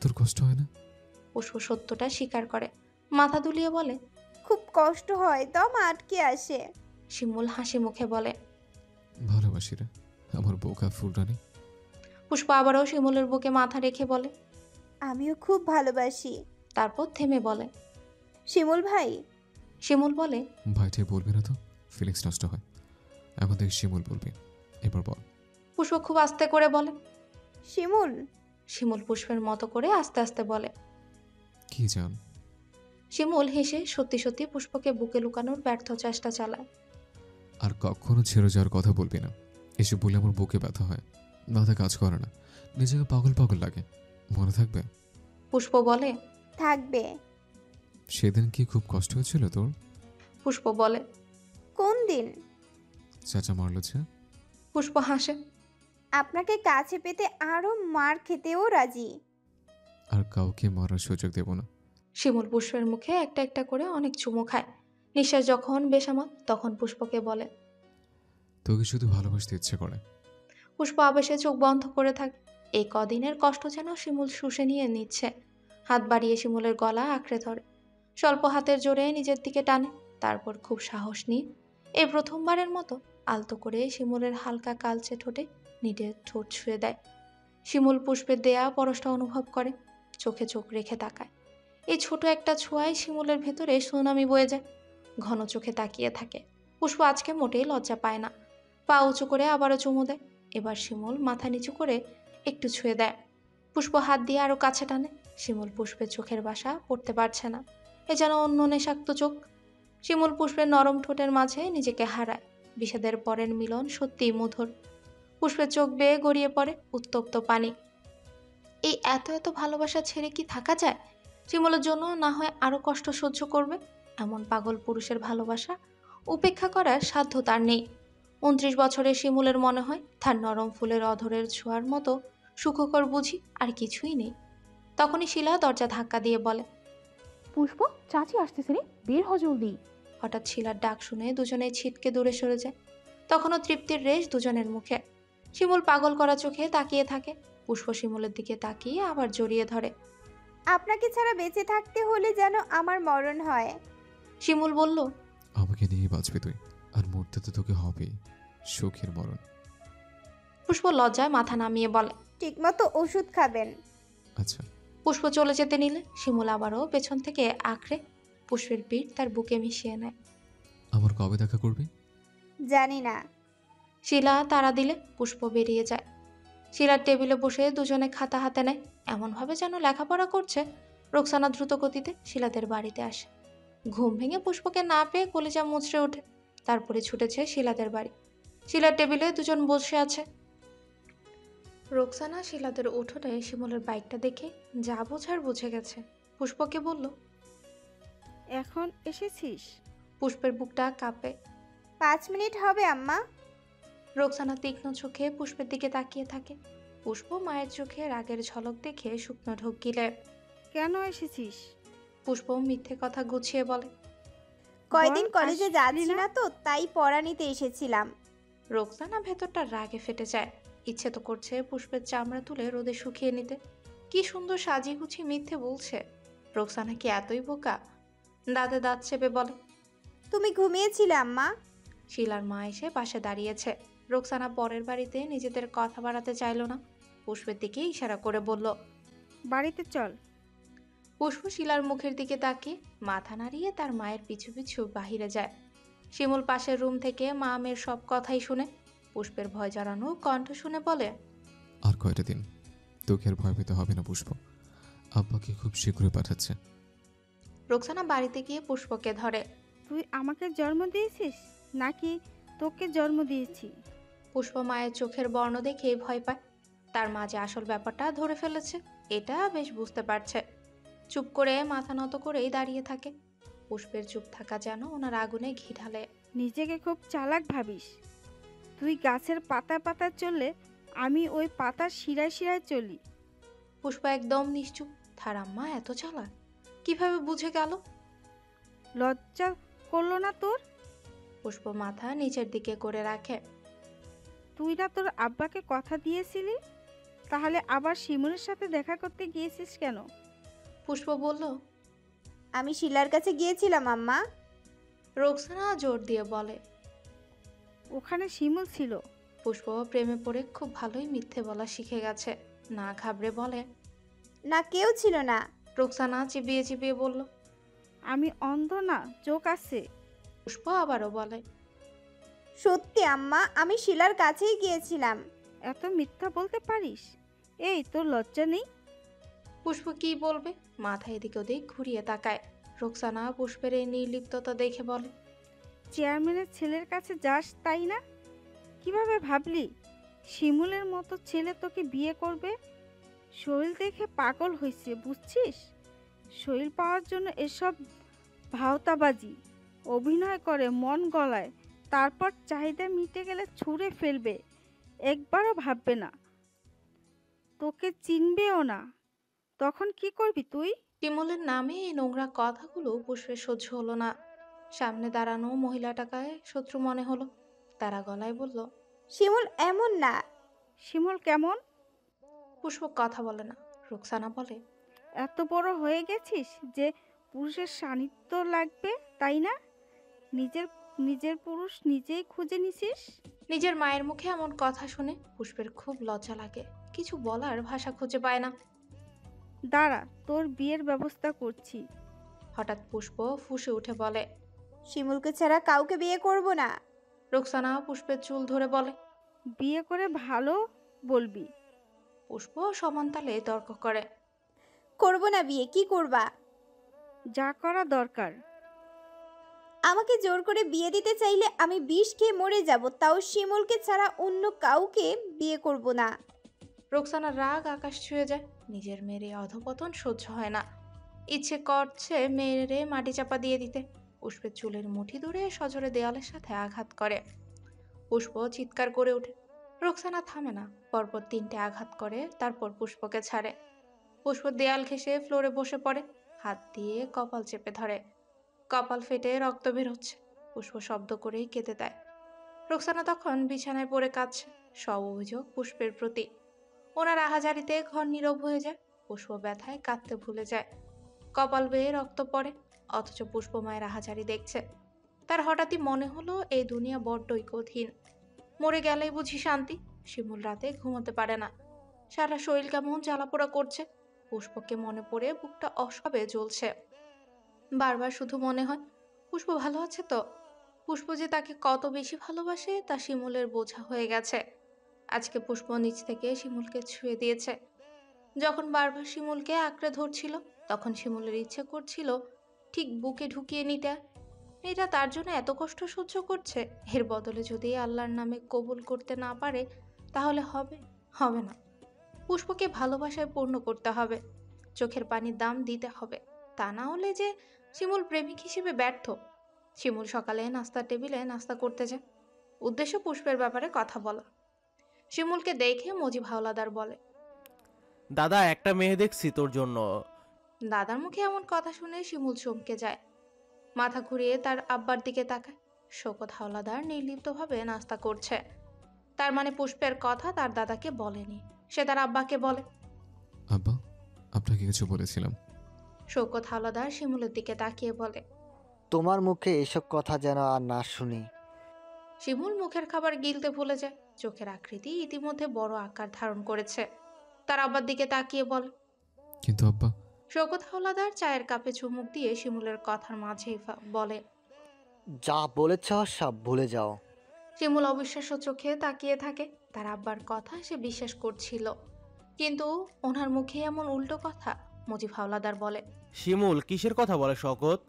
তোর কষ্ট হয় না? পুষ্প সত্যটা স্বীকার করে, মাথা দুলিয়ে বলে, খুব কষ্ট হয়, দম আটকে আসে। শিমুল হাসি মুখে বলে, ভালোবাসি রে আমার বোকা ফুলরানি। পুষ্প আবারও শিমুলের বুকে মাথা রেখে বলে, আমিও খুব ভালোবাসি। তারপর থেমে বলে, শিমুল ভাই। শিমুল বলে, ভাইটাই বলবি না তো, ফিলিংস নষ্ট হয়। এখন থেকে শিমুল বলবি। এবার বল। পুষ্প খুব আস্তে করে বলে, শিমুল। শিমুল পুষ্পের মতো করে আস্তে আস্তে বলে, কি জান? শিমুল হেসে সত্যি সত্যি পুষ্পকে বুকে লুকানোর ব্যর্থ চেষ্টা চালায়। আর কখনো ছেড়ে যাওয়ার কথা বলবি না। এসব বলে আমার বুকে ব্যথা হয়, মাথা কাজ করে না, নিজেকে পাগল পাগল লাগে। মনে থাকবে? পুষ্প বলে, থাকবে। সেদিন কি খুব কষ্ট হয়েছিল তোর? পুষ্প বলে, কোন দিন? চাচা মারলো যে। পুষ্প হাসে, আপনাকে কাছে পেতে আরো মার খেতেও রাজি। আর কাউকে মারার সুযোগ দেব না। শিমুল পুষ্পের মুখে একটা একটা করে অনেক চুমু খায়। নিঃশ্বাস যখন বেসামাল, তখন পুষ্পকে বলে, তোকে শুধু ভালোবাসতে ইচ্ছে করে। পুষ্প আবেশে চোখ বন্ধ করে থাকে। এই কদিনের কষ্ট যেন শিমুল শুষে নিয়ে নিচ্ছে। হাত বাড়িয়ে শিমুলের গলা আঁকড়ে ধরে, স্বল্প হাতের জোরে নিজের দিকে টানে। তারপর খুব সাহস নিয়ে এই প্রথমবারের মতো আলতো করে শিমুলের হালকা কালচে ঠোঁটে নিজের ঠোঁট ছুঁয়ে দেয়। শিমুল পুষ্পের দেয়া পরশটা অনুভব করে, চোখে চোখ রেখে তাকায়। এই ছোট একটা ছোঁয়ায় শিমুলের ভেতরে সুনামি বয়ে যায়। ঘন চোখে তাকিয়ে থাকে। পুষ্প আজকে মোটেই লজ্জা পায় না। পা উঁচু করে আবারও চুমু দেয়। এবার শিমুল মাথা নিচু করে একটু ছুঁয়ে দেয়। পুষ্প হাত দিয়ে আরো কাছে টানে। শিমুল পুষ্পের চোখের বাসা পড়তে পারছে না। এ যেন অন্য নেশাক্ত চোখ। শিমুল পুষ্পের নরম ঠোঁটের মাঝে নিজেকে হারায়। বিষাদের পরের মিলন সত্যিই মধুর। পুষ্পের চোখ বেয়ে গড়িয়ে পড়ে উত্তপ্ত পানি। এই এত এত ভালোবাসা ছেড়ে কি থাকা যায়? শিমুলের জন্য না হয় আরো কষ্ট সহ্য করবে। এমন পাগল পুরুষের ভালোবাসা উপেক্ষা করার সাধ্য তার নেই। 29 বছরের শিমুলের মনে হয় তার নরম ফুলের অধরের ছোঁয়ার মতো সুখকর বুঝি আর কিছুই নেই। তখনই শিলা দরজা ধাক্কা দিয়ে বলে, পুষ্প, চাচি আসতেছে রে, বের হ জলদি। হঠাৎ শিলার ডাক শুনে দুজনেই ছিটকে দূরে সরে যায়। তখনও তৃপ্তির রেশ দুজনের মুখে। শিমুল পাগল করা চোখে তাকিয়ে থাকে। পুষ্প শিমুলের দিকে তাকিয়ে আবার জড়িয়ে ধরে। আপনাকে ছাড়া বেঁচে থাকতে হলে যেন আমার মরণ হয়। শিমুল বলল, আমাকে নিয়ে বাঁচবি তুই, আর মরতে তো তোকে হবেই, সুখের মরণ। পুষ্প লজ্জায় মাথা নামিয়ে বলে, ঠিকমতো ওষুধ খাবেন। আচ্ছা। পুষ্প চলে যেতে নিলে শিমুল আবারও পেছন থেকে আঁকড়ে পুষ্পের পিঠ তার বুকে মিশিয়ে নেয়। আমার কবে দেখা করবি? জানি না। শিলা তাড়া দিলে পুষ্প বেরিয়ে যায়। শিলার টেবিলে বসে দুজনে খাতা হাতে নেয়, এমনভাবে যেন লেখাপড়া করছে। রোকসানা দ্রুত গতিতে শিলাদের বাড়িতে আসে। ঘুম ভেঙে পুষ্পকে না পেয়ে কলিজা মুচড়ে ওঠে। তারপরে ছুটেছে শিলাদের বাড়ি। শিলার টেবিলে দুজন বসে আছে। রোকসানা শিলাদের উঠোনে শিমুলের বাইকটা দেখে যা বোঝার বুঝে গেছে। পুষ্পকে বলল, এখন এসেছিস? পুষ্পের বুকটা কাঁপে। 5 মিনিট হবে আম্মা। রোকসানা তীক্ষ্ণ চোখে পুষ্পের দিকে তাকিয়ে থাকে। পুষ্প মায়ের চোখে রাগের ঝলক দেখে শুকনো ঢোক গিলে। কেন এসেছিস? পুষ্প মিথ্যে কথা গুছিয়ে বলে। কয়দিন বল, কলেজে আসলি যাচ্ছি না? না তো, তাই পড়া নিতে এসেছিলাম। রোকসানা ভেতরটা রাগে ফেটে যায়। ইচ্ছে তো করছে পুষ্পের চামড়া তুলে রোদে শুকিয়ে নিতে। কি সুন্দর সাজিয়ে গুছিয়ে মিথ্যে বলছে। রোকসানা কি এতই বোকা? দাঁতে দাঁত চেপে বলে। তুমি ঘুমিয়েছিলে আম্মা? শিলার মা এসে পাশে দাঁড়িয়েছে। রোকসানা পরের বাড়িতে নিজেদের কথা বাড়াতে চাইল না। পুষ্পের দিকে ইশারা করে বলল, বাড়িতে চল। পুষ্প শিলার মুখের দিকে তাকিয়ে মাথা নাড়িয়ে তার মায়ের পিছু পিছু বাহিরে যায়। শিমুল পাশের রুম থেকে মা মেয়ের সব কথাই শুনে। পুষ্পের ভয় জড়ানো কণ্ঠ শুনে বলে, আর কয়টা দিন, তোকে আর ভয় পেতে হবে না পুষ্প। আব্বাকে খুব শীঘ্রই পাঠাচ্ছে। রোকসানা বাড়িতে গিয়ে পুষ্পকে ধরে। তুই আমাকে জন্ম দিয়েছিস নাকি তোকে জন্ম দিয়েছি? পুষ্প মায়ের চোখের বর্ণ দেখে ভয় পায়। তার মা যে আসল ব্যাপারটা ধরে ফেলেছে এটা বেশ বুঝতে পারছে। চুপ করে মাথা নত করেই দাঁড়িয়ে থাকে। পুষ্পের চুপ থাকা যেন ওনার আগুনে ঘি ঢালে। নিজেকে খুব চালাক ভাবিস। তুই গাছের পাতা পাতা চললে আমি ওই পাতার শিরায় শিরায় চলি। পুষ্প একদম নিশ্চুপ। তার আম্মা এত চালাক কিভাবে বুঝে গেল? লজ্জা করলো না তোর? পুষ্প মাথা নিচের দিকে করে রাখে। তুই না তোর আব্বাকে কথা দিয়েছিলি, তাহলে আবার শিমুলের সাথে দেখা করতে গিয়েছিস কেন? পুষ্প বলল, আমি শিলার কাছে গিয়েছিলাম আম্মা। রোকসানা জোর দিয়ে বলে। ওখানে শিমুল ছিল। পুষ্প প্রেমে পড়ে খুব ভালোই মিথ্যে বলা শিখে গেছে। না ঘাবড়ে বলে, না, কেউ ছিল না। রোকসানা চিবিয়ে চিবিয়ে বলল, আমি অন্ধ না, চোখ আছে। পুষ্প আবারও বলে, সত্যি আম্মা, আমি শিলার কাছেই গিয়েছিলাম। এত মিথ্যা বলতে পারিস? এই তোর লজ্জা নেই? পুষ্প কি বলবে, মাথা এদিক ওদিক ঘুরিয়ে তাকায়। রোকসানা পুষ্পের এই নির্লিপ্ততা দেখে বলে, চেয়ারম্যানের ছেলের কাছে যাস তাই না? কিভাবে ভাবলি শিমুলের মতো ছেলে তোকে বিয়ে করবে? শৈল দেখে পাগল হয়েছে, বুঝছিস? শৈল পাওয়ার জন্য এসব ভাওতাবাজি অভিনয় করে মন গলায়, তারপর চাহিদা মিটে গেলে ছুঁড়ে ফেলবে, একবারও ভাববে না, তোকে চিনবেও না। তখন কি করবি তুই? শিমুলের নামে এই নোংরা কথাগুলো পুষ্পের সহ্য হলো না। সামনে দাঁড়ানো মহিলাটাকে শত্রু মনে হলো। তারা গলায় বলল, শিমুল এমন না। শিমুল কেমন? পুষ্প কথা বলে না। রোকসানা বলে, এত বড় হয়ে গেছিস যে পুরুষের সান্নিধ্য লাগবে, তাই না? নিজের নিজের পুরুষ নিজেই খুঁজে নিছিস। নিজের মায়ের মুখে এমন কথা শুনে পুষ্পের খুব লজ্জা লাগে। কিছু বলার ভাষা খুঁজে পায় না। দাঁড়া, তোর বিয়ের ব্যবস্থা করছি। হঠাৎ পুষ্প ফুঁসে উঠে বলে, শিমুলকে ছাড়া কাউকে বিয়ে করব না। রোকসানা পুষ্পের চুল ধরে বলে, বিয়ে করে ভালো বলবি। পুষ্প সমান তালে তর্ক করে, করব না বিয়ে। কি করবা? যা করা দরকার। আমাকে জোর করে বিয়ে দিতে চাইলে আমি বিষ খেয়ে মরে যাব, তাও শিমুলকে ছাড়া অন্য কাউকে বিয়ে করব না। রোকসানার রাগ আকাশ ছুঁয়ে যায়। নিজের মেয়ের অধপতন সহ্য হয় না। ইচ্ছে করছে মেয়েরে মাটি চাপা দিয়ে দিতে। পুষ্পের চুলের মুঠি ধরে সজোরে দেয়ালের সাথে আঘাত করে। পুষ্প চিৎকার করে ওঠে। রোকসানা থামে না, পরপর 3টে আঘাত করে, তারপর পুষ্পকে ছাড়ে। পুষ্প দেয়াল ঘেঁষে ফ্লোরে বসে পড়ে, হাত দিয়ে কপাল চেপে ধরে। কপাল ফেটে রক্ত বের হচ্ছে। পুষ্প শব্দ করেই কেঁদে দেয়। রোকসানা তখন বিছানায় পড়ে কাঁদছে। সব অভিযোগ পুষ্পের প্রতি। ওনার আহাজারিতে ঘর নীরব হয়ে যায়। পুষ্প ব্যথায় কাঁদতে ভুলে যায়। কপাল বেয়ে রক্ত পড়ে, অথচ পুষ্প মায়ের আহাজারি দেখছে। তার হঠাৎই মনে হলো এই দুনিয়া বড্ডই কঠিন। মরে গেলেই বুঝি শান্তি। শিমুল রাতে ঘুমোতে পারে না। সারা শরীর কেমন জ্বালাপোড়া করছে। পুষ্পকে মনে পড়ে বুকটা অসবে জ্বলছে। বারবার শুধু মনে হয় পুষ্প ভালো আছে তো। পুষ্প যে তাকে কত বেশি ভালোবাসে তা শিমুলের বোঝা হয়ে গেছে। আজকে পুষ্প নিচ থেকে শিমুলকে ছুঁয়ে দিয়েছে। যখন বারবার শিমুলকে আঁকড়ে ধরছিল তখন শিমুলের ইচ্ছে করছিল ঠিক বুকে ঢুকিয়ে নিতে। এটা তার জন্য এত কষ্ট সহ্য করছে। এর বদলে যদি আল্লাহর নামে কবুল করতে না পারে তাহলে হবে না। পুষ্পকে ভালোবাসায় পূর্ণ করতে হবে। চোখের পানির দাম দিতে হবে। তা না হলে যে শিমুল প্রেমিক হিসেবে ব্যর্থ। শিমুল সকালে নাস্তার টেবিলে নাস্তা করতে যায়। উদ্দেশ্য পুষ্পের ব্যাপারে কথা বলা। শিমুলকে দেখে মজিব হাওলাদার বলে, দাদা একটা মেয়ে দেখছি তোর জন্য। দাদার মুখে এমন কথা শুনে শিমুল চমকে যায়, মাথা ঘুরিয়ে তার আব্বার দিকে তাকায়। শওকত হাওলাদার নির্লিপ্তভাবে নাস্তা করছে। তার মানে পুষ্পের কথা তার দাদাকে বলেনি, সে তার আব্বাকে বলে। আব্বা, আপনাকে কিছু বলেছিলাম। শওকত হাওলাদার শিমুলের দিকে তাকিয়ে বলে, তোমার মুখে এসব কথা যেন আর না শুনি। শিমুল মুখের খাবার গিলতে ভুলে যায়। চোখের আকৃতি ইতিমধ্যে বড় আকার ধারণ করেছে। তার আব্বার দিকে তাকিয়ে বলে, কিন্তু আব্বা। শওকত হাওলাদার চায়ের কাপে চুমুক দিয়ে শিমুলের কথার মাঝেই বলে, যা বলেছ সব ভুলে যাও। শিমুল অবিশ্বাস্য চোখে তাকিয়ে থাকে। তার আব্বার কথা সে বিশ্বাস করছিল, কিন্তু ওনার মুখে এমন উল্টো কথা। মজিব হাওলাদার বলে, শিমুল কিসের কথা বলে শওকত?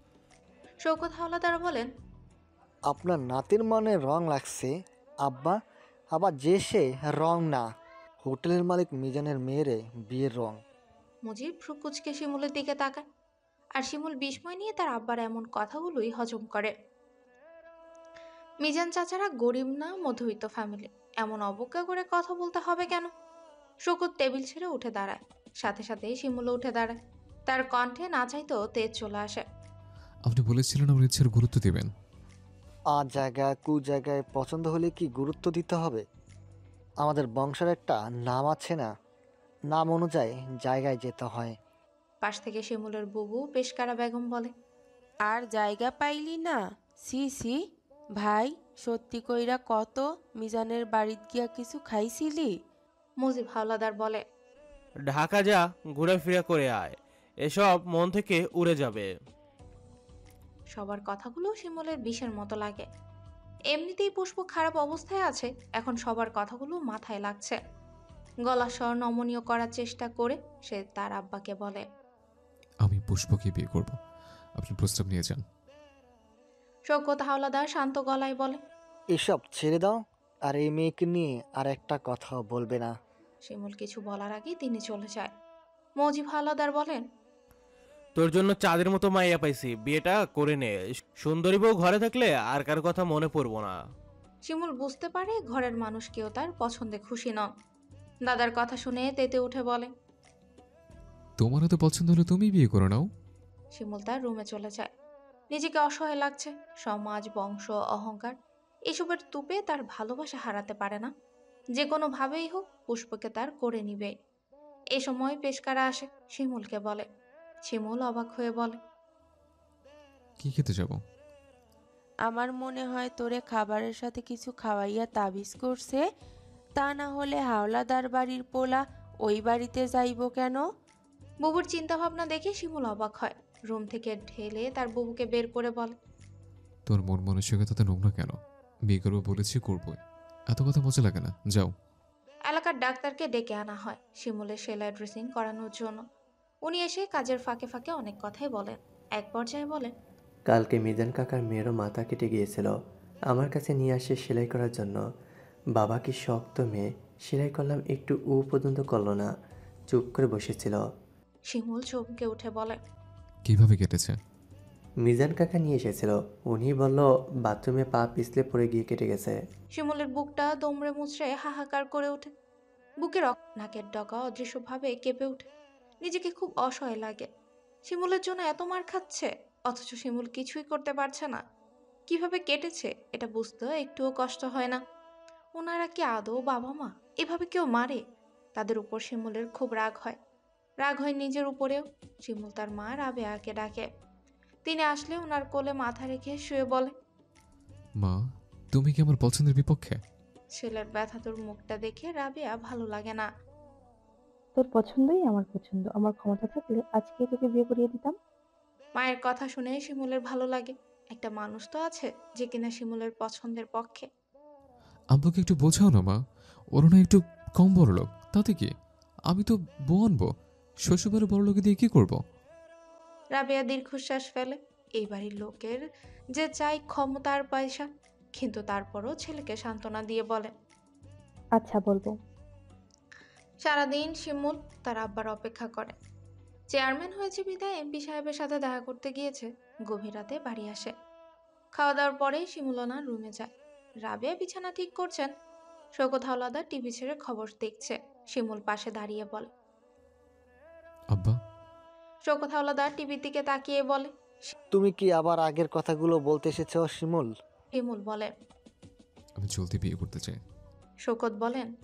শওকত হাওলাদার বলেন, আপনার নাতির মনে রং লাগছে আব্বা, আবার যে সে রং না, হোটেলের মালিক মিজানের মেয়েরে বিয়ের রং। মুজিব ভ্রুকুচকে শিমুলের দিকে তাকায়, আর শিমুল বিস্ময় নিয়ে তার আব্বার এমন কথাগুলোই হজম করে। মিজান চাচারা গরিব না, মধ্যবিত্ত ফ্যামিলি, এমন অবজ্ঞা করে কথা বলতে হবে কেন? শওকত টেবিল ছেড়ে উঠে দাঁড়ায়, সাথে সাথেই শিমুলও উঠে দাঁড়ায়। তার কণ্ঠে না চাইতেও তেজ চলে আসে। আপনি বলেছিলেন আমার ইচ্ছার গুরুত্ব দিবেন। আর জায়গায় কু জায়গায় পছন্দ হলে কি গুরুত্ব দিতে হবে? আমাদের বংশের একটা নাম আছে না, নাম অনুযায়ী জায়গায় যেতে হয়। পাশ থেকে শিমুলের বুবু পেশকারা বেগম বলে, আর জায়গা পাইলি না? সি সি ভাই, সত্যি কইরা কত মিজানের বাড়িত গিয়া কিছু খাইছিলি? মুজিব হাওলাদার বলে, ঢাকা যা, ঘুরে করে আয়, এসব মন থেকে উড়ে যাবে। সবার কথাগুলো শিমুলের বিষের মতো লাগে। এমনিতেই পুষ্প খারাপ অবস্থায় আছে, এখন সবার কথাগুলো মাথায় লাগছে। গলা স্বর নমনীয় করার চেষ্টা করে সে তার আব্বাকে বলে, আমি পুষ্পকে বিয়ে করব, আপনি প্রস্তাব নিয়ে যান। শওকত হাওলাদার শান্ত গলায় বলে, এসব ছেড়ে দাও, আর এই মেয়েকে নিয়ে আর একটা কথাও বলবে না। শিমুল কিছু বলার আগেই তিনি চলে যায়। মজিব হাওলাদার বলেন, তোর জন্য চাঁদের মতো মাইয়া পাইছি, বিয়েটা করে নে। সুন্দরী বউ ঘরে থাকলে আর কার কথা মনে পড়বো না। শিমুল বুঝতে পারে ঘরের মানুষ কেউ তার পছন্দে খুশি নন। দাদার কথা শুনে তেতে উঠে বলে, তোমার তো পছন্দ হলে তুমি বিয়ে করে নাও। শিমুল তার রুমে চলে যায়। নিজেকে অসহায় লাগছে। সমাজ, বংশ, অহংকার এসবের তুপে তার ভালোবাসা হারাতে পারে না। যে কোনোভাবেই হোক পুষ্পকে তার করে নিবে। এ সময় পেশকারা আসে, শিমুলকে বলে। শিমুল অবাক হয়ে বলে, কি খেতে যাব? আমার মনে হয় তোরে খাবারের সাথে কিছু খাওয়াইয়া তাবিজ করছে, তা না হলে হাওলাদার বাড়ির পোলা ওই বাড়িতে যাইব কেন? বুবুর চিন্তা ভাবনা দেখে শিমুল অবাক হয়। রুম থেকে ঢেলে তার বুবুকে বের করে বলে, তোর মন মানসিকতাতে নোংরা কেন? বিয়ে করবো বলেছি, করবোই, এত কথা মজা লাগে না, যাও। এলাকার ডাক্তারকে ডেকে আনা হয় শিমুলের সেলাই ড্রেসিং করানোর জন্য। উনি এসে কাজের ফাঁকে ফাঁকে অনেক কথাই বলেন। এক পর্যায়ে বলেন, কালকে মিজান কাকার মেয়েরও মাথা কেটে গিয়েছিল, আমার কাছে নিয়ে আসে সেলাই করার জন্য। বাবা কি শক্ত মেয়ে, সেলাই করলাম, একটু পর্যন্ত করলো না, চুপ করে বসেছিল। শিমুল চমকে উঠে বলে, কিভাবে কেটেছে? মিজান কাকা নিয়ে এসেছিল, উনি বলল বাথরুমে পা পিছলে পড়ে গিয়ে কেটে গেছে। শিমুলের বুকটা দমড়ে মুচড়ে হাহাকার করে ওঠে। বুকের নাকের ডগা অদৃশ্যভাবে কেঁপে ওঠে। নিজেকে খুব অসহায় লাগে। শিমুলের জন্য এত মার খাচ্ছে, অথচ শিমুল কিছুই করতে পারছে না। কিভাবে কেটেছে এটা বুঝতে একটুও কষ্ট হয় না। ওনারা কি আদৌ বাবা মা? এভাবে কেউ মারে? তাদের উপর শিমুলের খুব রাগ হয়। রাগ হয় নিজের উপরেও। শিমুল তার মা রাবেয়াকে ডাকে। তিনি আসলে ওনার কোলে মাথা রেখে শুয়ে বলে, মা, তুমি কি আমার পছন্দের বিপক্ষে? ছেলের ব্যথাতুর মুখটা দেখে রাবেয়া ভালো লাগে না। তোর পছন্দই আমার পছন্দ, আমার ক্ষমতা থাকলে আজকে তোকে বিয়ে করিয়ে দিতাম। মায়ের কথা শুনে শিমুলের ভালো লাগে। একটা মানুষ তো আছে যে কিনা শিমুলের পছন্দের পক্ষে। আব্বুকে একটু বোঝাও না মা, ওরা না একটু কম বড় লোক, তাতে কি? আমি তো বউ আনবো, শ্বশুরবাড়ির বড় লোকে দিয়ে কি করব? রাবেয়া দীর্ঘশ্বাস ফেলে। এই বাড়ির লোকের যে চাই ক্ষমতা আর পয়সা, কিন্তু তারপরও ছেলেকে সান্ত্বনা দিয়ে বলে, আচ্ছা বলবো। সারাদিন শিমুল তার আব্বার অপেক্ষা করে। চেয়ারম্যান হয়েছে বিদায় এমপি সাহেবের সাথে দেখা করতে গিয়েছে। গভীর রাতে বাড়ি আসে। খাওয়া দাওয়ার পরে শিমুল ওনার রুমে যায়। রাবেয়া বিছানা ঠিক করছেন। শওকত হাওলাদার টিভি ছেড়ে খবর দেখছে। শিমুল পাশে দাঁড়িয়ে বলে। আব্বা, শওকত হাওলাদার টিভির দিকে তাকিয়ে বলে। তুমি কি আবার আগের কথাগুলো বলতে এসেছো শিমুল? শিমুল বলে। আমি জলদি বিয়ে করতে চাই। শওকত বলেন।